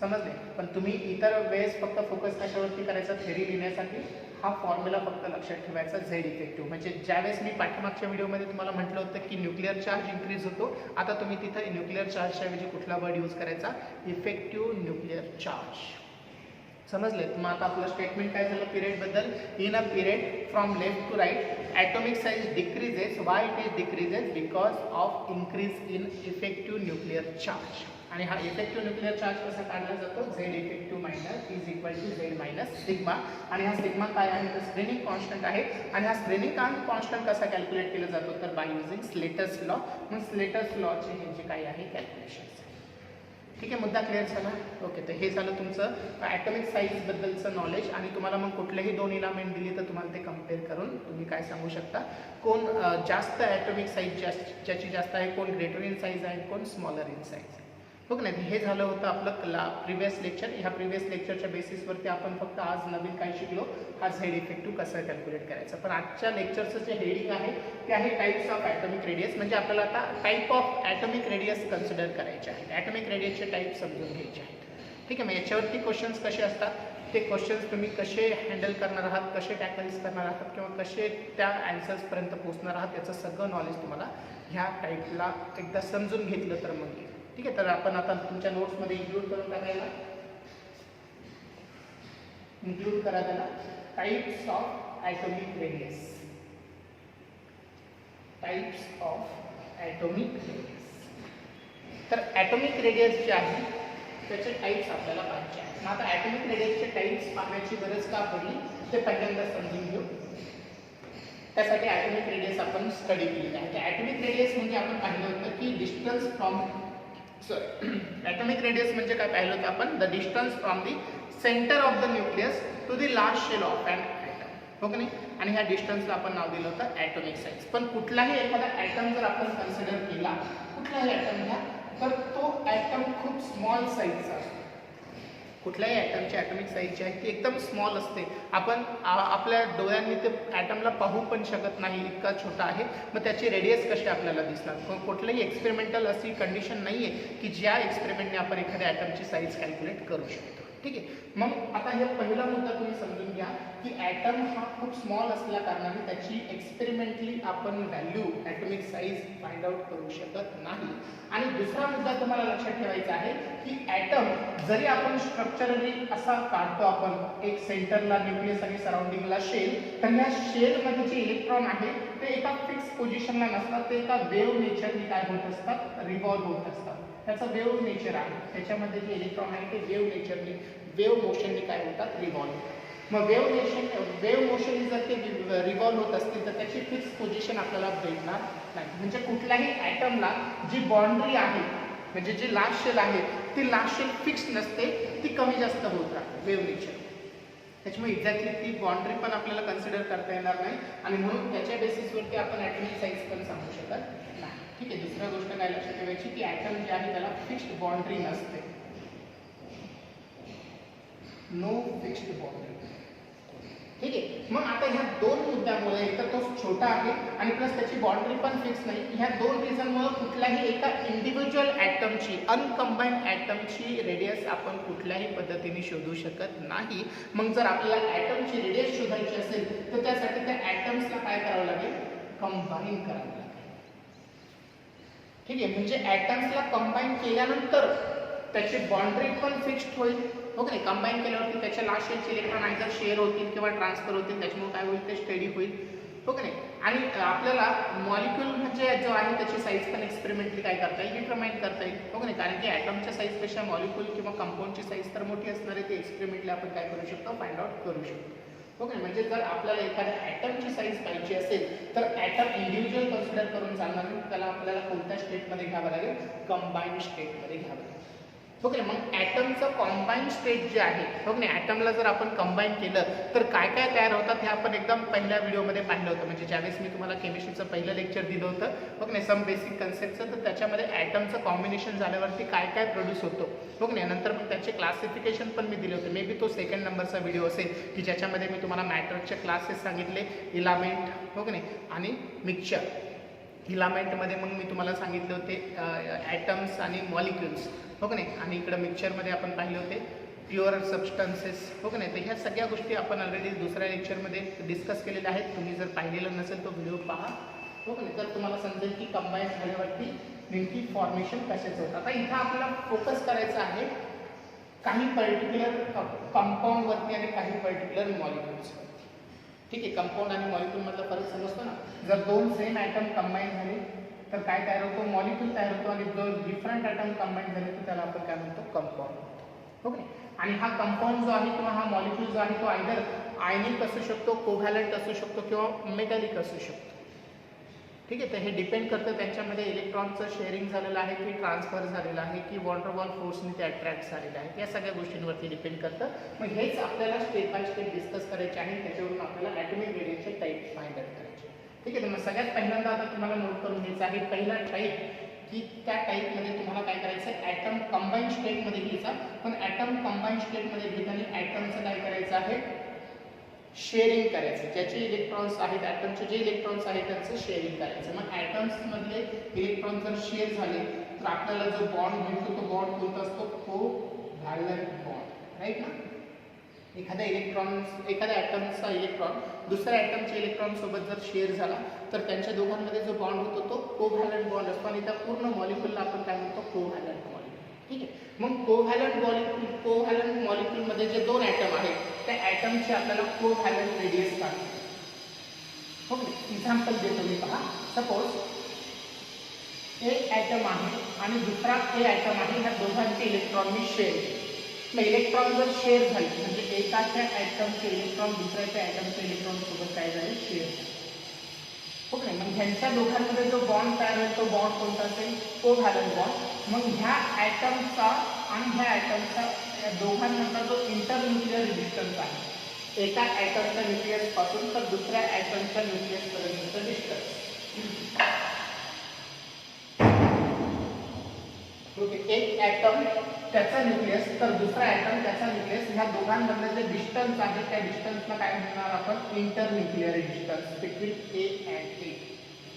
A: समजले. पण तुम्ही इतर वेळेस फक्त फोकस कशावरती करायचा, थेरी लिहिण्यासाठी हा फॉर्म्युला फक्त लक्षात ठेवायचा, z इफेक्टिव्ह. म्हणजे ज्यावेळेस मी पाठीमागच्या व्हिडिओमध्ये तुम्हाला म्हटलं होतं की न्यूक्लिअर चार्ज इन्क्रीज होतो, आता तुम्ही तिथं न्यूक्लिअर चार्जच्या ऐवजी कुठला वर्ड यूज करायचा, इफेक्टिव्ह न्यूक्लिअर चार्ज. समजले. मग आता आपलं स्टेटमेंट काय झालं पिरियड बद्दल, in a period from left to right atomic size decreases. Why it is decreases, because of increase in effective nuclear charge. आणि हा इफेक्टिव्ह न्यूक्लिअर चार्ज कसा काढला जातो, z effective minus is equal to z minus sigma. आणि हा sigma काय आहे तर स्क्रीनिंग कॉन्स्टंट आहे. आणि हा स्क्रीनिंग कॉन्स्टंट कसा कॅल्क्युलेट केला जातो तर बाय युझिंग स्लेटर्स लॉ. मग स्लेटर्स लॉचे हे जे काय आहे कॅल्क्युलेशन. ठीक आहे. मुद्दा क्लिअर झाला. ओके. तर हे झालं तुमचं ॲटॉमिक साईजबद्दलचं नॉलेज. आणि तुम्हाला मग कुठलेही दोन इलामेंट दिली तर तुम्हाला ते कम्पेअर करून तुम्ही काय सांगू शकता, कोण जास्त ॲटॉमिक साईज ज्याची जास्त आहे, कोण ग्रेटर इन साईज आहे, कोण स्मॉलर इन साईज आहे. हो की नाही. हे झालं होतं आपलं प्रिव्हियस लेक्चर. ह्या प्रिव्हियस लेक्चरच्या बेसिसवरती आपण फक्त आज नवीन काय शिकलो, हा z इफेक्टिव्ह कसं कॅल्क्युलेट करायचं. पण आजच्या लेक्चरचं जे हेडिंग आहे ते आहे टाईप्स ऑफ ॲटॉमिक रेडियस. म्हणजे आपल्याला आता type of atomic radius consider करायचे आहेत, ॲटॉमिक रेडियसचे टाईप समजून घ्यायचे आहेत. ठीक आहे. मग याच्यावरती क्वेश्चन्स कसे असतात, ते क्वेश्चन्स तुम्ही कसे हँडल करणार आहात, कसे टॅकल्स करणार आहात किंवा कसे त्या ॲन्सर्सपर्यंत पोहोचणार आहात, याचं सगळं नॉलेज तुम्हाला ह्या टाईपला एकदा समजून घेतलं तर मग येईल. ठीक आहे. तर आपण आता तुमच्या नोट्समध्ये इन्क्लूड करून टाकायला, इन्क्लूड करा त्याला types of atomic radius. Types of atomic radius. तर ॲटॉमिक रेडियस जे आहे त्याचे टाइप्स आपल्याला पाहिजे आहेत. मग आता ॲटॉमिक रेडियसचे टाइप्स पाहण्याची गरज का पडली ते पहिल्यांदा समजून घेऊ. त्यासाठी ॲटॉमिक रेडियस आपण स्टडी केली आहे. ॲटॉमिक रेडियस म्हणजे आपण पाहिलं होतं की डिस्टन्स फ्रॉम ॲटॉमिक रेडियस म्हणजे काय पाहिलं होतं आपण, the distance from the centre of the nucleus to the last shell of an atom. हो की नाही. आणि ह्या डिस्टन्सला आपण नाव दिलं होतं ॲटॉमिक साईज. पण कुठलाही एखादा ॲटम जर आपण कन्सिडर केला, कुठलाही ॲटम घ्या, तर तो ॲटम खूप स्मॉल साईजचा असतो. कुठल्याही ॲटमची ॲटॉमिक साईज जी आहे ती एकदम स्मॉल असते. आपण आपल्या डोळ्यांनी ते ॲटमला पाहू पण शकत नाही, इतका छोटा आहे. मग त्याची रेडियस कशी आपल्याला दिसणार. कुठलंही एक्सपेरिमेंटल अशी कंडिशन नाही आहे की ज्या एक्सपेरिमेंटने आपण एखाद्या ॲटमची साईज कॅल्क्युलेट करू शकतो. ठीक आहे. मग आता हे पहिला मुद्दा तुम्ही समजून घ्या की ॲटम हा खूप स्मॉल असल्या कारणाने त्याची एक्सपेरिमेंटली आपण value atomic size find out करू शकत नाही. आणि दुसरा मुद्दा तुम्हाला लक्षात ठेवायचा आहे की ॲटम जरी आपण स्ट्रक्चरली असा काढतो, आपण एक सेंटरला न्यूक्लियस आणि सराउंडिंगला शेल, तर या शेलमध्ये जे इलेक्ट्रॉन आहे ते एका फिक्स पोझिशनला नसतात, ते एका वेव्ह नेचरनी काय होत असतात, रिव्हॉल्व होत असतात. त्याचं वेव्ह नेचर आहे. त्याच्यामध्ये जे इलेक्ट्रॉन आहे ते वेव्ह नेचरनी, वेव्ह मोशननी काय होतात, रिव्हॉल्व होतात. मग वेव्ह मोशन जर ते रिव्हॉल्व होत असतील तर त्याची फिक्स पोझिशन आपल्याला भेटणार नाही. म्हणजे कुठल्याही ॲटमला जी बाउंड्री आहे, म्हणजे जी लास्ट शेल आहे ती लास्ट शेल फिक्स नसते, ती कमी जास्त होत राहते वेव्ह नेचर. त्याच्यामुळे एक्झॅक्टली ती बाउंड्री पण आपल्याला कन्सिडर करता येणार नाही आणि म्हणून त्याच्या बेसिसवरती आपण ॲटॉमिक साईज पण सांगू शकत नाही. ठीक आहे. दुसरी गोष्ट काय लक्षात ठेवायची की ॲटम जे आहे त्याला फिक्स्ड बाउंड्री नसते. No fixed boundary. ठीक आहे. मग आता ह्या दोन मुद्द्यामुळे एक तर तो छोटा आहे आणि प्लस त्याची बाउंड्री पण फिक्स नाही. ह्या दोन रिझनमुळे कुठल्याही एका इंडिव्हिज्युअल ॲटमची, अनकंबाईंड ॲटमची रेडियस आपण कुठल्याही पद्धतीने शोधू शकत नाही. मग जर आपल्याला ॲटमची रेडियस शोधायची असेल तर त्यासाठी त्या ॲटम्सला काय करावं लागेल? कंबाईन करावं लागेल. ठीक आहे. म्हणजे ॲटम्सला कंबाईन केल्यानंतर त्याची बाउंड्री पण फिक्स्ड होईल. ओके नाही. कंबाईन केल्यावरती त्याच्या लास्ट शेलचे इलेक्ट्रॉन आयदर शेअर होतील किंवा ट्रान्सफर होतील. त्याच्यामुळे काय होईल? ते स्टडी होईल. ओके नाही. आणि आपल्याला मॉलिक्यूल म्हणजे जो आहे त्याची साईज पण एक्सपेरिमेंटली काय करता येईल? डिटरमाइन करता येईल. ओके नाही. कारण की ॲटमच्या साईजपेक्षा मॉलिक्यूल किंवा कंपाऊंडची साईज तर मोठी असणार आहे. ते एक्सपेरिमेंटली आपण काय करू शकतो? फाइंड आउट करू शकतो. ओके. म्हणजे जर आपल्याला एखाद्या ॲटमची साईज पाहिजे असेल तर ॲटम इंडिव्हिज्युअल कन्सिडर करून चालणार नाही. त्याला आपल्याला कोणत्या स्टेटमध्ये घ्यावं लागेल? कंबाईंड स्टेटमध्ये घ्यावं लागेल. ओके. मग ॲटमचं कॉम्बाईन स्टेट जे आहे, ओके नाही, ॲटमला जर आपण कंबाईन केलं तर काय काय तयार होतात हे आपण एकदम पहिल्या व्हिडिओमध्ये पाहिलं होतं. म्हणजे ज्यावेळेस मी तुम्हाला केमिस्ट्रीचं पहिलं लेक्चर दिलं होतं, ओके नाही, सम बेसिक कन्सेप्टचं, तर त्याच्यामध्ये ॲटमचं कॉम्बिनेशन झाल्यावरती काय काय प्रोड्यूस होतो, ओके नाही. नंतर मग त्याचे क्लासिफिकेशन पण मी दिले होते. मे बी तो सेकंड नंबरचा व्हिडिओ असेल की ज्याच्यामध्ये मी तुम्हाला मॅटरचे क्लासेस सांगितले, इलामेंट, ओके नाही, आणि मिक्सचर. इलामेंटमध्ये मग मी तुम्हाला सांगितले होते ॲटम्स आणि मॉलिक्युल्स, ओके नाही, आणि इकडं मिक्सचरमध्ये आपण पाहिले होते प्युअर सबस्टन्सेस, ओके नाही. तर ह्या सगळ्या गोष्टी आपण ऑलरेडी दुसऱ्या लेक्चरमध्ये डिस्कस केलेल्या आहेत. तुम्ही जर पाहिलेलं नसेल तो व्हिडिओ पहा, ओके नाही, तर तुम्हाला समजेल की कंबाईन झाल्यावरती नेमकी फॉर्मेशन कशाचं होतं. आता इथं आपल्याला फोकस करायचं आहे काही पर्टिक्युलर कंपाऊंडवरती आणि काही पर्टिक्युलर मॉलिक्युल्सवरती. ठीक आहे. कंपाऊंड आणि मॉलिक्यूलमधला फरक समजतो ना. जर दोन सेम ॲटम कंबाईन झाले तर काय तयार होतो? मॉलिक्यूल तयार होतो. आणि जर डिफरंट ॲटम कंबाईन झाले तर त्याला आपण काय म्हणतो? कंपाऊंड. ओके. आणि हा कंपाऊंड जो आहे किंवा हा मॉलिक्यूल जो आहे तो आयदर आयनिक असू शकतो, कोव्हॅलंट असू शकतो किंवा मेटॅलिक असू शकतो. ठीक आहे. तर हे डिपेंड करतं त्यांच्यामध्ये इलेक्ट्रॉनचं शेअरिंग झालेलं आहे की ट्रान्सफर झालेलं आहे की वॉटर फोर्सने ते अट्रॅक्ट झालेलं आहे. या सगळ्या गोष्टींवरती डिपेंड करतं. मग हेच आपल्याला स्टेप बाय स्टेप डिस्कस करायचे आहे. त्याच्यावरून आपल्याला ॲटॉमिक रेडियसचे टाईप फाइंड आउट करायचे. ठीक आहे. तर मग सगळ्यात पहिल्यांदा आता तुम्हाला नोट करून घ्यायचं आहे पहिला टाईप, की त्या टाईपमध्ये तुम्हाला काय करायचं आहे? ॲटम कंबाईन स्टेटमध्ये घ्यायचा. पण ॲटम कंबाईन स्टेटमध्ये घेताना ॲटमचं काय करायचं आहे? शेअरिंग करायचं. ज्याचे इलेक्ट्रॉन्स आहेत, ॲटमचे जे इलेक्ट्रॉन्स आहेत त्यांचं शेअरिंग करायचं. मग ॲटम्समधले इलेक्ट्रॉन जर शेअर झाले तर आपल्याला जो बॉन्ड मिळतो तो बॉन्ड कोणता असतो? कोव्हॅलंट बॉन्ड, राईट ना. एखाद्या ॲटमचा इलेक्ट्रॉन दुसऱ्या ॲटमच्या इलेक्ट्रॉन सोबत जर शेअर झाला तर त्यांच्या दोघांमध्ये जो बॉन्ड होतो तो कोव्हॅलंट बॉन्ड असतो. आणि त्या पूर्ण मॉलिक्यूलला आपण काय म्हणतो? Covalent molecule. ठीक आहे. मग कोव्हॅलंट मॉलिक्यूलमध्ये जे दोन ॲटम आहेत त्या ॲटमची आपल्याला कोव्हॅलंट रेडियस काढायची. ओके. एक्झाम्पल देतो मी, पहा. सपोज एक ॲटम आहे आणि दुसरा ए ॲटम आहे. ह्या दोघांचे इलेक्ट्रॉन मी शेअर. मग इलेक्ट्रॉन जर शेअर झाले म्हणजे एकाच्या ॲटमचे इलेक्ट्रॉन दुसऱ्याच्या ॲटमच्या इलेक्ट्रॉन सोबत काय झाले? शेअर. ओके. मग ह्यांच्या दोघांमध्ये जो बॉन्ड तयार होईल तो बॉन्ड कोणता असेल? Covalent bond. मग ह्या ॲटमचा आणि ह्या ॲटमचा या दोघांमधला जो इंटरन्यूक्लियर डिस्टन्स आहे, एका ॲटमच्या न्यूक्लियस पासून तर दुसऱ्या ॲटमच्या न्यूक्लियस पर्यंतचं डिस्टन्स. ओके. एक ॲटम त्याचा न्यूक्लियस तर दुसरा ॲटम त्याचा न्यूक्लियस, ह्या दोघांमधलं जे डिस्टन्स आहे त्या डिस्टन्सला काय म्हणणार आपण? Internuclear distance between A and A.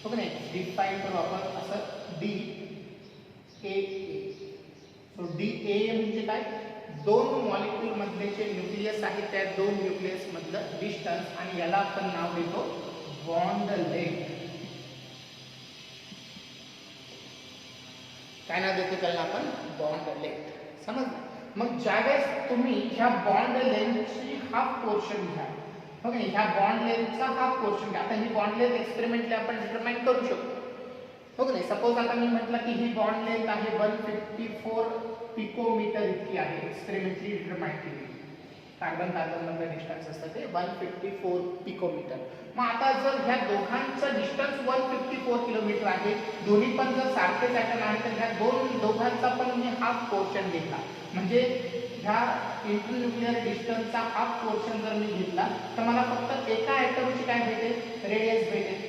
A: Okay नाही. डिफाईन करू आपण असं D A. So D A म्हणजे काय? दोन मॉलिक्यूल मधले जे न्यूक्लियस आहे त्या दोन न्यूक्लियस मधलं डिस्टन्स, आणि याला आपण नाव देतो बॉन्ड लेंथ. काय नाव देतो त्याला आपण? Bond length. समजलं. मग ज्यावेळेस तुम्ही ह्या बॉन्ड लेंथची हाफ पोर्शन घ्या, ओके, ह्या बॉन्ड लेंथचा हाफ पोर्शन घ्या. आता ही बॉन्ड लेंथ एक्सपेरिमेंटली आपण डिटरमाइन करू शकतो. ओके नाही. सपोज आता मी म्हटलं की ही बॉन्ड लेंथ आहे 154 पिकोमीटर इतकी आहे, एक्सपेरिमेंटली डिटरमाइन केली. कार्बन कार्बन मधलं डिस्टन्स असतं ते 154 पिकोमीटर. मग आता जर ह्या दोघांचं डिस्टन्स 154 किलोमीटर आहे, दोन्ही पण जर सारखेच ॲटम आहे तर ह्या दोघांचा पण मी हाफ पोर्शन घेतला, म्हणजे ह्या इंटरन्यूक्लिअर डिस्टन्सचा हाफ पोर्शन जर मी घेतला तर मला फक्त एका ॲटमची काय भेटेल, रेडियस भेटेल,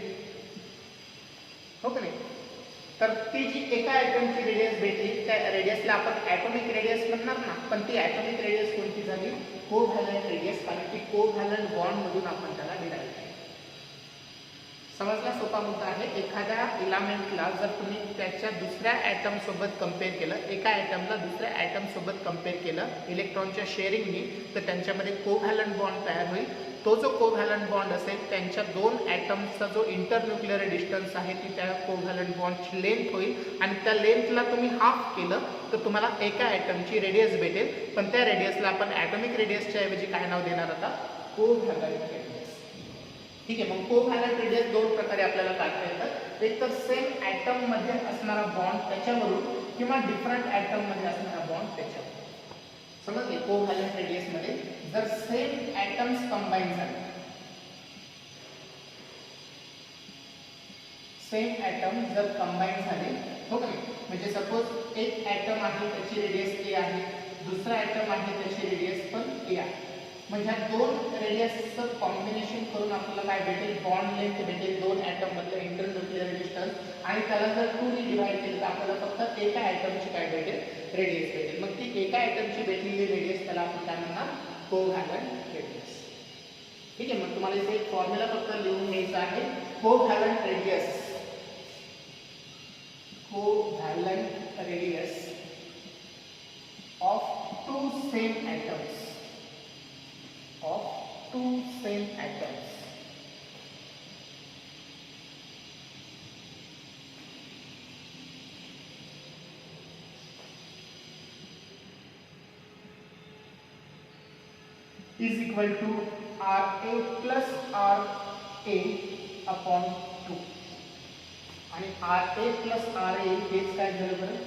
A: हो की नाही. तर ती जी एका ॲटमची रेडियस भेटली त्या रेडियसला आपण ॲटॉमिक रेडियस म्हणणार ना, पण ती ॲटॉमिक रेडियस कोणती झाली, कोव्हॅलंट रेडियस, कारण की कोव्हॅलंट बॉन्ड मधून आपण त्याला डिराईव्ह केलं. समजला, सोपा मुद्दा आहे. एखाद्या इलेमेंटला जर तुम्ही त्याच्या दुसऱ्या ॲटम सोबत कम्पेअर केलं, एका ॲटमला दुसऱ्या ॲटम सोबत कम्पेअर केलं इलेक्ट्रॉनच्या शेअरिंगनी, तर त्यांच्यामध्ये कोव्हॅलंट बॉन्ड तयार होईल. तो जो कोव्हॅलंट बॉन्ड असेल त्यांच्या दोन ॲटमचा जो इंटरन्यूक्लिअर डिस्टन्स आहे ती त्या कोव्हॅलंट बॉन्डची लेंथ होईल आणि त्या लेंथला तुम्ही हाफ केलं तर तुम्हाला एका ॲटमची रेडियस भेटेल. पण त्या रेडियसला आपण ॲटॉमिक रेडियसच्या ऐवजी काय नाव देणार आता, कोव्हॅलंट रेडियस. ठीक आहे. मग कोव्हॅलंट रेडियस दोन प्रकारे आपल्याला काढता येतात, एक तर सेम ॲटम मध्ये असणारा बॉन्ड त्याच्यावरून किंवा डिफरंट ॲटम मध्ये असणारा बॉन्ड त्याच्यावरून. समजले, कोव्हॅलंट रेडियस मध्ये जर सेम ॲटम्स कंबाईन झाले, सेम ॲटम जर कंबाईन झाले, हो का, म्हणजे सपोज एक ॲटम आहे त्याची रेडियस ए आहे, दुसरा ॲटम आहे त्याची रेडियस पण ए आहे, म्हणजे ह्या दोन रेडियसचं कॉम्बिनेशन करून आपल्याला काय भेटेल, बॉन्ड लेंथ भेटेल, दोन ॲटम मधलं इंटरन्यूक्लिअर डिस्टन्स, आणि त्याला जर 2 ने डिवाइड केलं तर आपल्याला फक्त एका ॲटमची काय भेटेल, रेडियस भेटेल. मग ती एका ॲटमची भेटलेली रेडियस त्याला आपण काय म्हणणार, कोव्हॅलंट रेडियस. ठीक आहे. मग तुम्हाला इथे एक फॉर्म्युला फक्त लिहून घ्यायचा आहे, covalent radius, covalent radius of two same atoms, of two same atoms. Is equal to RA plus RA upon 2. आणि RA plus RA हेच काय झालं बरं,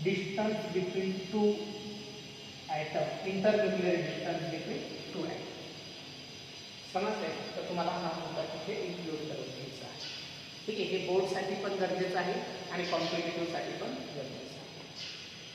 A: distance between two atom, internuclear distance between two atom. समजतंय, तर तुम्हाला हा मुद्दा तिथे इन्क्लूड करून घ्यायचा आहे. ठीक आहे. हे बोर्डसाठी पण गरजेचं आहे आणि कॉम्पिटिटिव्हसाठी पण गरजेचं आहे.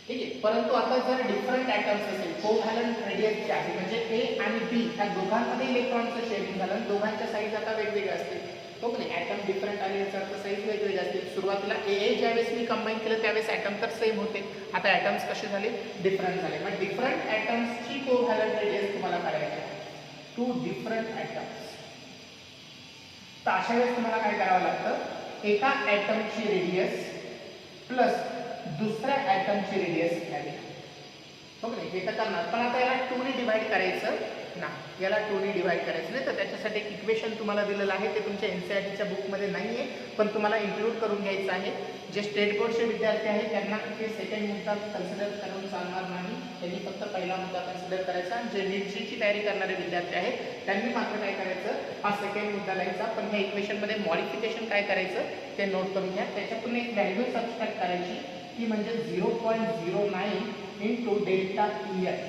A: ठीक आहे. परंतु आता जर डिफरंट ॲटम्स असेल, कोव्हॅलंट रेडियसचे आहे, म्हणजे ए आणि बी ह्या दोघांमध्ये इलेक्ट्रॉनचं शेअरिंग झालं, दोघांच्या साईज आता वेगवेगळ्या असतील, हो की नाही, ॲटम डिफरंट आले याचा अर्थ साईज वेगवेगळे असतील. सुरुवातीला ए ज्यावेळेस मी कंबाईन केलं त्यावेळेस ॲटम तर सेम होते, आता ॲटम्स कसे झाले, डिफरंट झाले. मग डिफरंट ॲटम्सची कोव्हॅलंट रेडियस तुम्हाला काढायची आहे, टू डिफरंट ॲटम्स. तर अशा वेळेस तुम्हाला काय करावं लागतं, एका ॲटमची रेडियस प्लस दुसऱ्या ॲटमची रेडियस घ्यावी, हो की नाही, हे तर करणार. पण आता याला 2 ने डिवाइड करायचं नाही, याला 2 ने डिवाइड करायचं नाही, तर त्याच्यासाठी एक इक्वेशन तुम्हाला दिलेलं आहे, ते तुमच्या NCERTच्या बुकमध्ये नाही आहे, पण तुम्हाला इन्क्लूड करून घ्यायचं आहे. जे स्टेट बोर्डचे विद्यार्थी आहेत त्यांना हे सेकंड मुद्दा कन्सिडर करून चालणार नाही, त्यांनी फक्त पहिला मुद्दा कन्सिडर करायचा. जे नीटची तयारी करणारे विद्यार्थी आहेत त्यांनी मात्र काय करायचं, हा सेकंड मुद्दा लिहायचा, पण ह्या इक्वेशनमध्ये मॉडिफिकेशन काय करायचं ते नोट करून घ्या. त्याच्यातून एक व्हॅल्यू सबस्ट्रॅक्ट करायची, ती म्हणजे 0.09 इंटू डेल्टा EN.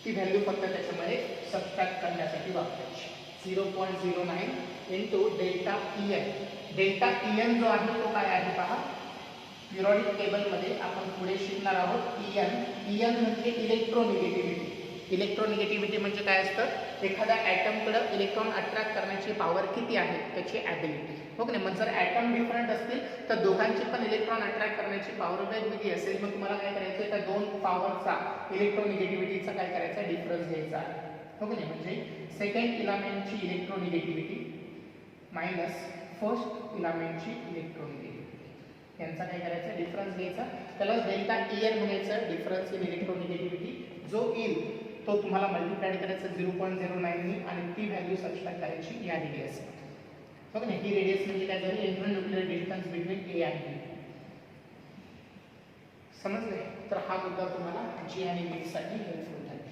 A: ती व्हॅल्यू फक्त त्याच्यामध्ये सबट्रॅक्ट करण्यासाठी वापरायची, 0.09 into delta EN. Delta EN जो आहे तो काय आहे पहा, पिरियॉडिक टेबलमध्ये आपण पुढे शिकणार आहोत. EN म्हणजे इलेक्ट्रोनिगेटिव्हिटी. इलेक्ट्रोनिगेटिव्हिटी म्हणजे काय असतं, एखाद्या ॲटमकडे इलेक्ट्रॉन अट्रॅक्ट करण्याची पॉवर किती आहे त्याची ॲबिलिटी, हो की नाही. मग जर ॲटम डिफरंट असतील तर दोघांची पण इलेक्ट्रॉन अट्रॅक्ट करण्याची पॉवर वेगवेगळी असेल, मग तुम्हाला काय करायचं, त्या दोन पॉवरचा इलेक्ट्रोनिगेटिव्हिटीचा काय करायचा, डिफरन्स घ्यायचा आहे, हो की नाही. म्हणजे second इलेमेंटची electronegativity minus first इलेमेंटची electronegativity, यांचा काय करायचा, डिफरन्स घ्यायचा, त्याला डेल्टा EN म्हणायचं, डिफरन्स इन इलेक्ट्रोनिगेटिव्हिटी. जो येईल तो तुम्हाला मल्टिप्लाइड करायचा 0.09 नी आणि ती व्हॅल्यू सबस्ट्रॅक्ट करायची या रेडियस, हो की नाही. ही रेडियस म्हणजे काय झाली, इंटरन्यूक्लिअर डिस्टन्स बिटवीन ए आणि बी. समजले, तर हा मुद्दा तुम्हाला जी आणि नीटसाठी हेल्पफुल आहे.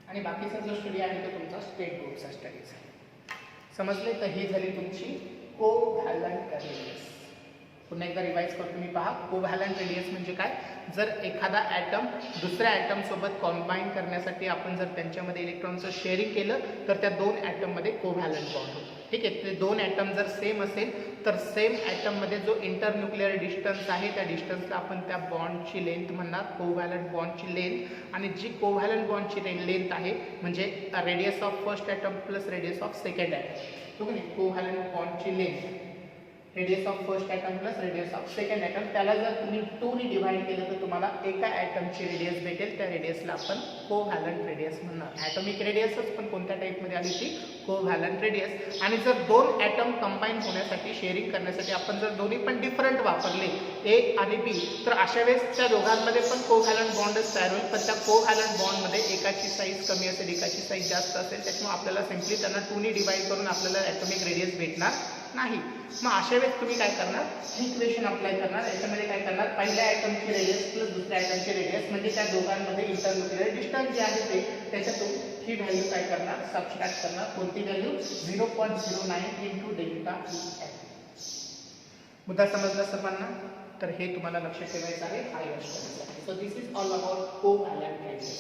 A: आणि बाकीचा जो स्टडी आहे तो तुमचा स्टेट बोर्डचा स्टडीज आहे. समजले, तर ही झाली तुमची कोव्हॅलंट रेडियस. पुन्हा एकदा रिवाइज करतो मी, पहा. कोव्हॅलंट रेडियस म्हणजे काय, जर एखादा ॲटम दुसऱ्या ॲटम सोबत कॉम्बाईन करण्यासाठी आपण जर त्यांच्यामध्ये इलेक्ट्रॉनचं शेअरिंग केलं तर त्या दोन ॲटममध्ये कोव्हॅलंट बॉन्ड होतो. ठीक आहे. ते दोन ॲटम जर सेम असेल तर सेम ॲटममध्ये जो इंटरन्यूक्लिअर डिस्टन्स आहे त्या डिस्टन्सला आपण त्या बॉन्डची लेंथ म्हणणार, कोव्हॅलंट बॉन्डची लेंथ. आणि जी कोव्हॅलंट बॉन्डची लेंथ आहे म्हणजे radius of first atom plus radius of second atom. Okay. Covalent बॉन्डची length radius of first atom plus radius of second atom, त्याला जर तुम्ही 2 ने डिवाइड केलं तर तुम्हाला एका ॲटमची रेडियस भेटेल. त्या रेडियसला आपण कोव्हॅलंट रेडियस म्हणणार. ॲटॉमिक रेडियसच पण कोणत्या टाईपमध्ये आली ती कोव्हॅलंट रेडियस. आणि जर दोन ॲटम कंबाईन होण्यासाठी शेअरिंग करण्यासाठी आपण जर दोन्ही पण डिफरंट वापरले ए आणि बी तर अशा वेळेस त्या दोघांमध्ये पण कोव्हॅलंट बॉन्डच तयार होईल. पण त्या कोव्हॅलंट बॉन्डमध्ये एकाची साईज कमी असेल एकाची साईज जास्त असेल, त्याच्यामुळे आपल्याला सिम्पली त्यांना 2 ने डिवाइड करून आपल्याला ॲटॉमिक रेडियस भेटणार नाही. मग अशा वेळेस तुम्ही काय करणार, इक्वेशन अप्लाय करणार. याच्यामध्ये काय करणार, पहिल्या ॲटमची रेडियस प्लस दुसऱ्या ॲटमची रेडियस म्हणजे त्या दोघांमध्ये इंटरन्यूक्लिअर डिस्टन्स जे आहे ते, त्याच्यातून ही व्हॅल्यू काय करणार, सबस्ट्रॅक्ट करणार. कोणती व्हॅल्यू, 0.09 इंटू डेल्टा ई. मुद्दा समजला सर्वांना. तर हे तुम्हाला लक्षात ठेवायचं आहे हायर स्टडीसाठी. So this is all about covalent radius.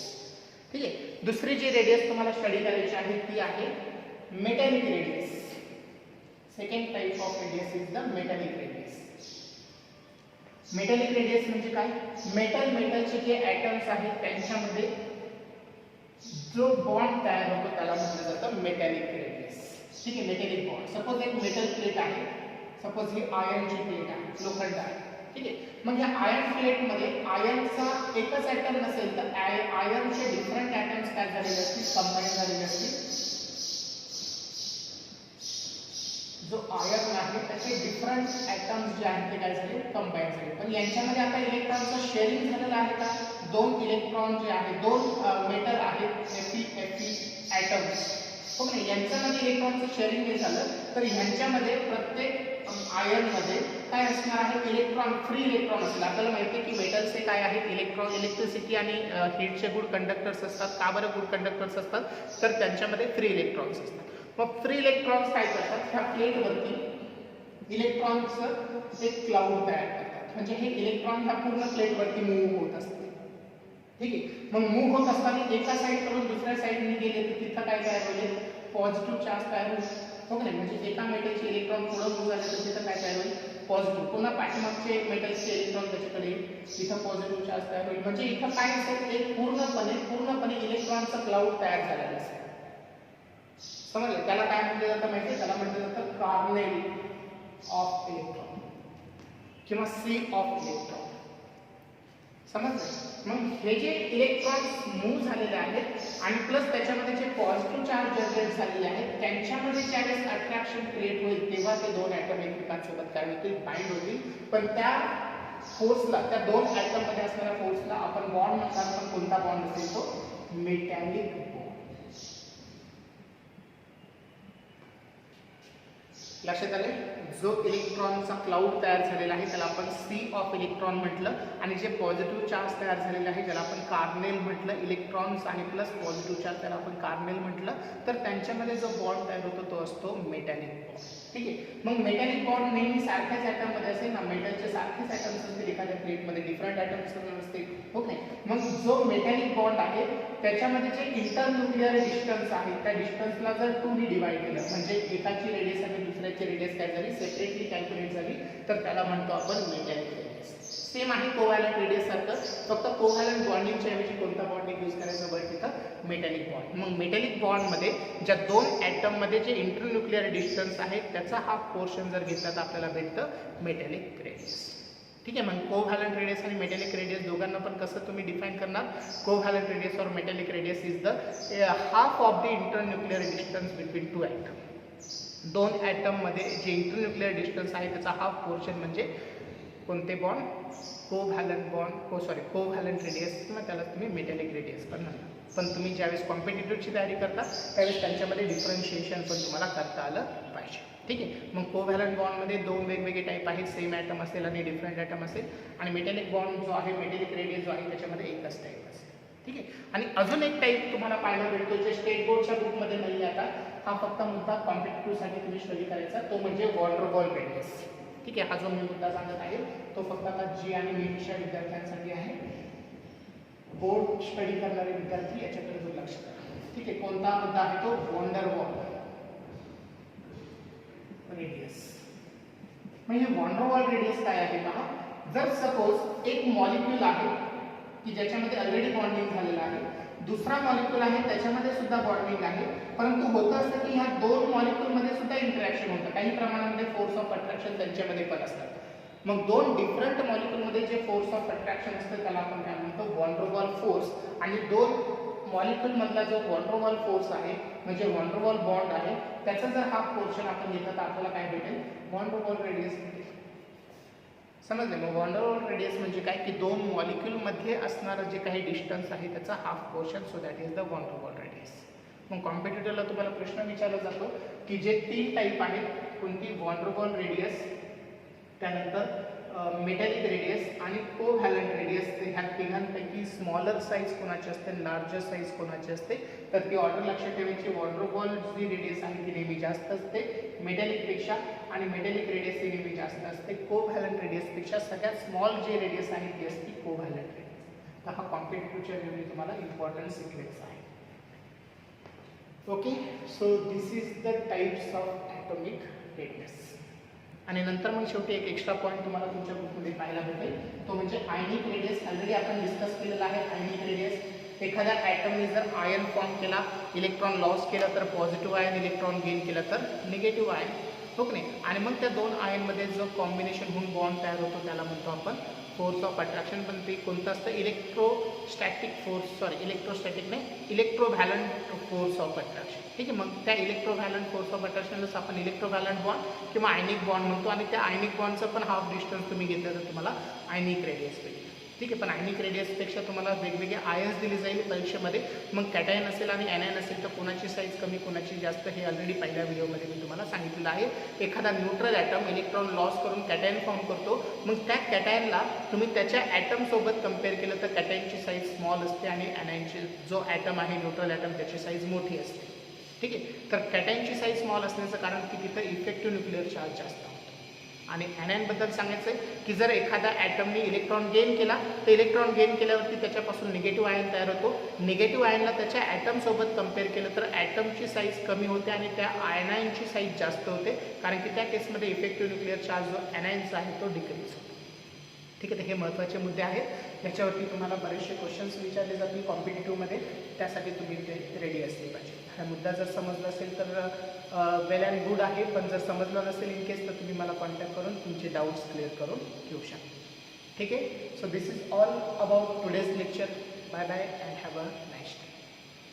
A: ठीक आहे. दुसरी जी रेडियस तुम्हाला स्टडी करायची आहे ती आहे metallic radius. Second type of radius is the metallic radius. Metallic radius म्हणजे काय, मेटलचे जे ॲटम्स आहेत त्यांच्यामध्ये जो बॉन्ड तयार होतो त्याला म्हटलं जातं मेटॅलिक रेडियस. ठीक आहे. मेटॅलिक बॉन्ड, सपोज एक मेटल प्लेट आहे, सपोज ही आयर्नची प्लेट आहे, लोखंड आहे. ठीक आहे. मग या आयर्न प्लेटमध्ये आयर्नचा एकच ॲटम नसेल तर आयर्नचे डिफरंट ॲटम्स काय झालेले असतील, कंबाईन झालेले असतील. जो आयर्न आहे त्याचे डिफरंट ॲटम्स जे आहेत ते काय झाले, कंबाईन झाले. पण यांच्यामध्ये आता इलेक्ट्रॉनचं शेअरिंग झालेलं आहे का, दोन इलेक्ट्रॉन जे आहे, दोन मेटल आहेत Fe ॲटम्स. ओके. यांच्यामध्ये इलेक्ट्रॉनचं शेअरिंग नाही झालं तर ह्यांच्यामध्ये प्रत्येक आयर्नमध्ये काय असणार आहे, इलेक्ट्रॉन, फ्री इलेक्ट्रॉन असेल. आपल्याला माहिती आहे की मेटल्सचे काय आहेत, इलेक्ट्रिसिटी आणि हीटचे गुड कंडक्टर्स असतात. का बरं गुड कंडक्टर्स असतात, तर त्यांच्यामध्ये फ्री इलेक्ट्रॉन्स असतात. मग फ्री इलेक्ट्रॉन्स काय करतात, ह्या प्लेटवरती इलेक्ट्रॉन्सचं एक क्लाउड तयार करतात. म्हणजे हे इलेक्ट्रॉन ह्या पूर्ण प्लेटवरती मूव्ह होत असतात. ठीक आहे. मग मूव्ह होत असताना एका साईडकडून दुसऱ्या साईडने गेले तर तिथं काय तयार होईल, पॉझिटिव्ह चार्ज तयार होईल. हो की नाही. म्हणजे एका मेटलचे इलेक्ट्रॉन पुढे मूव्ह झाले तर तिथं काय तयार होईल, पॉझिटिव्ह. पुन्हा पाठीमागचे मेटल्सचे इलेक्ट्रॉन त्याच्याकडे इथं पॉझिटिव्ह चार्ज तयार होईल. म्हणजे इथं काय असेल, एक पूर्णपणे इलेक्ट्रॉनचा क्लाउड तयार झालेला असेल. समजलं. त्याला काय म्हटलं जातं माहिती, त्याला म्हटलं जातं कार्नेल ऑफ इलेक्ट्रॉन किंवा सी ऑफ इलेक्ट्रॉन. समजलं. मग हे जे इलेक्ट्रॉन्स मूव्ह झालेले आहेत आणि प्लस त्याच्यामध्ये जे पॉझिटिव्ह चार्ज जनरेट झालेले आहेत त्यांच्यामध्ये ज्यावेळेस अट्रॅक्शन क्रिएट होईल तेव्हा ते दोन ॲटम एकमेकांसोबत काय होतील, बाइंड होतील. पण त्या फोर्सला, त्या दोन ॲटममध्ये असणाऱ्या फोर्सला आपण बॉन्ड म्हणतात. पण कोणता बॉन्ड असेल तो मेटॅलिक बॉन्ड. लक्षात आले. जो इलेक्ट्रॉनचा क्लाउड तयार झालेला आहे त्याला आपण सी ऑफ इलेक्ट्रॉन म्हटलं. आणि जे पॉझिटिव्ह चार्ज तयार झालेले आहे ज्याला आपण कार्नेल म्हटलं, इलेक्ट्रॉन्स आणि प्लस पॉझिटिव्ह चार्ज त्याला आपण कार्नेल म्हटलं. तर त्यांच्यामध्ये जो बॉन्ड तयार होतो तो असतो मेटॅलिक बॉन्ड. ठीक आहे. मग मेटॅलिक बॉन्ड नेहमी सारख्याच ॲटममध्ये असेल ना, मेटलचे सारखेच ॲटम्स असतील एखाद्या प्लेटमध्ये, डिफरंट ॲटम्स नसतील. ओके. मग जो मेटॅलिक बॉन्ड आहे त्याच्यामध्ये जे इंटरन्यूक्लिअर डिस्टन्स आहे त्या डिस्टन्सला जर 2 ने डिवाइड केलं म्हणजे एकाची रेडियस आणि दुसऱ्याची रेडियस काय झाली, सेपरेटली कॅल्क्युलेट झाली, तर त्याला म्हणतो आपण मेटॅलिक रेडियस. सेम आहे कोव्हॅलंट रेडियस सारखं, फक्त कोव्हॅलंट बॉन्डिंगच्या ऐवजी कोणता बॉन्डिंग यूज करायचा बरं तिथं, मेटॅलिक बॉन्ड. मग मेटॅलिक बॉन्डमध्ये ज्या दोन ॲटममध्ये जे इंटरन्यूक्लिअर डिस्टन्स आहे त्याचा हाफ पोर्शन जर घेतला तर आपल्याला भेटतं मेटॅलिक रेडियस. ठीक आहे. मग कोव्हॅलंट रेडियस आणि मेटॅलिक रेडियस दोघांना पण कसं तुम्ही डिफाईन करणार, कोव्हॅलंट रेडियस और metallic radius is the half of the internuclear distance between two atom. दोन ॲटममध्ये जे इंटरन्यूक्लिअर डिस्टन्स आहे त्याचा हाफ पोर्शन म्हणजे कोणते bond, covalent bond, covalent radius किंवा त्याला तुम्ही मेटॅलिक रेडियस पण म्हणता. पण तुम्ही ज्यावेळेस कॉम्पिटिटिव्हची तयारी करता त्यावेळेस त्यांच्यामध्ये डिफरन्शिएशन पण तुम्हाला करता आलं पाहिजे. ठीक आहे. मग कोव्हॅलंट बॉन्डमध्ये दोन वेगवेगळे टाईप आहेत, सेम ॲटम असेल आणि डिफरंट ॲटम असेल. आणि मेटॅलिक बॉन्ड जो आहे, मेटॅलिक रेडियस जो आहे त्याच्यामध्ये एकच टाईप असेल. ठीक आहे. आणि अजून एक टाईप तुम्हाला पाहायला भेटतो जे स्टेट बोर्डच्या बुकमध्ये नाही आता, हा फक्त मुद्दा कॉम्पिटिटिव्हसाठी तुम्ही स्टडी करायचा, तो म्हणजे वॉन डेर वाल रेडियस. ठीक आहे. हा जो मी मुद्दा सांगत आहे तो फक्त आता जी आणि नीटच्या विद्यार्थ्यांसाठी आहे. बोर्ड स्टडी करणारे विद्यार्थी याच्याकडे दुर्लक्ष करा. ठीक आहे. कोणता मुद्दा आहे तो? Van der Waals radius. म्हणजे वॉन डर वॉल रेडियस काय आहे पहा. जर सपोज एक मॉलिक्यूल आहे की ज्याच्यामध्ये ऑलरेडी बॉन्डिंग झालेलं आहे, दुसरा मॉलिक्यूल आहे त्याच्यामध्ये सुद्धा बॉन्डिंग आहे, परंतु होतं असं की ह्या दोन मॉलिक्यूलमध्ये सुद्धा इंटरॅक्शन होतं, काही प्रमाणामध्ये फोर्स ऑफ अट्रॅक्शन त्यांच्यामध्ये पण असतात. मग दोन डिफरंट मॉलिक्यूलमध्ये जे फोर्स ऑफ अट्रॅक्शन असतं त्याला आपण काय म्हणतो? Van der Waals force. आणि दोन मॉलिक्यूल मधला जो वॉन डर वॉल फोर्स आहे म्हणजे वॉन डर वॉल बॉन्ड आहे त्याचा जर हा पोर्शन आपण घेतला तर आपल्याला काय भेटेल? वॉन डर वॉल रेडियस भेटेल. समजले? मग वॉन डर वॉल रेडियस म्हणजे काय की दोन मॉलिक्यूल मध्ये असणारं जे काही डिस्टन्स आहे त्याचा half portion, so that is the van der Waals radius. मग कॉम्पिटिटरला तुम्हाला प्रश्न विचारला जातो की जे तीन टाईप आहेत, कोणती? वॉन डर वॉल रेडियस, त्यानंतर मेटॅलिक रेडियस आणि कोव्हॅलंट रेडियस. ह्या तिघांपैकी स्मॉलर साईज कोणाची असते, लार्जर साईज कोणाची असते? तर ती ऑर्डर लक्षात ठेवायची. वॉन डर वॉल जी रेडियस आहे ती नेहमी जास्त असते मेटॅलिक पेक्षा, आणि मेटॅलिक रेडियस ही नेहमी जास्त असते कोव्हॅलंट रेडियस पेक्षा. सगळ्यात स्मॉल जे रेडियस आहे ती असते कोव्हॅलंट रेडियस. तर हा कॉम्पिटिटिव्हच्या वेळी तुम्हाला इम्पॉर्टंट सिक्वेन्स आहे. Okay, so this is the types of atomic radius. आणि नंतर मग शेवटी एक एक्स्ट्रा पॉईंट तुम्हाला तुमच्या बुकमध्ये पाहायला भेटेल, तो म्हणजे आयनिक रेडियस. ऑलरेडी आपण डिस्कस केलेला आहे आयनिक रेडियस. एखाद्या ॲटमने जर आयन फॉर्म केला, इलेक्ट्रॉन लॉस केला तर पॉझिटिव्ह आयन, इलेक्ट्रॉन गेन केला तर निगेटिव्ह आयन, हो की नाही. आणि मग त्या दोन आयनमध्ये जो कॉम्बिनेशन होऊन बॉन्ड तयार होतो त्याला म्हणतो आपण फोर्स ऑफ अट्रॅक्शन. पण ते कोणतं असतं? इलेक्ट्रोस्टॅटिक फोर्स, सॉरी इलेक्ट्रोस्टॅटिक नाही, इलेक्ट्रोव्हॅलंट फोर्स ऑफ अट्रॅक्शन. ठीक आहे. मग त्या इलेक्ट्रोव्हॅलंट फोर्स ऑफ अट्रॅक्शनलाच आपण इलेक्ट्रोव्हॅलंट बॉन्ड किंवा आयनिक बॉन्ड म्हणतो. आणि त्या आयनिक बॉन्डचं पण हाफ डिस्टन्स तुम्ही घेतलं तर तुम्हाला आयनिक रेडियस भेटेल. ठीक आहे. पण आयनिक रेडियसपेक्षा तुम्हाला वेगवेगळे आयन्स दिली जाईल परीक्षेमध्ये. मग कॅटायन असेल आणि ॲनायन असेल तर कोणाची साईज कमी कोणाची जास्त हे ऑलरेडी पहिल्या व्हिडिओमध्ये मी तुम्हाला सांगितलेलं आहे. एखादा न्यूट्रल ॲटम इलेक्ट्रॉन लॉस करून कॅटायन फॉर्म करतो, मग त्या कॅटायनला तुम्ही त्याच्या ॲटमसोबत कम्पेअर केलं तर कॅटायनची साईज स्मॉल असते आणि ॲनायनची जो ॲटम आहे न्यूट्रल ॲटम त्याची साईज मोठी असते. ठीक आहे. तर कॅटायनची साईज स्मॉल असण्याचं कारण की तिथं इफेक्टिव्ह न्यूक्लिअर चार्ज जास्त होतो. आणि ॲनायनबद्दल सांगायचं आहे की जर एखादा ॲटमने इलेक्ट्रॉन गेन केला तर इलेक्ट्रॉन गेन केल्यावरती त्याच्यापासून निगेटिव्ह आयन तयार होतो. निगेटिव्ह आयनला त्याच्या ॲटमसोबत कम्पेअर केलं तर ॲटमची साईज कमी होते आणि त्या आयनायनची साईज जास्त होते, कारण की त्या केसमध्ये इफेक्टिव्ह न्यूक्लिअर चार्ज जो ॲनायनचा आहे तो डिक्रीज होतो. ठीक आहे. तर हे महत्त्वाचे मुद्दे आहेत. याच्यावरती तुम्हाला बरेचसे क्वेश्चन्स विचारले जातील कॉम्पिटिटिव्हमध्ये, त्यासाठी तुम्ही ते रेडी असले पाहिजे. हा मुद्दा जर समजला असेल तर वेल अँड गुड आहे, पण जर समजलं नसेल इन केस तर तुम्ही मला कॉन्टॅक्ट करून तुमचे डाऊट्स क्लिअर करून घेऊ शकता. ठीक आहे. So this is all about today's lecture. Bye bye and have a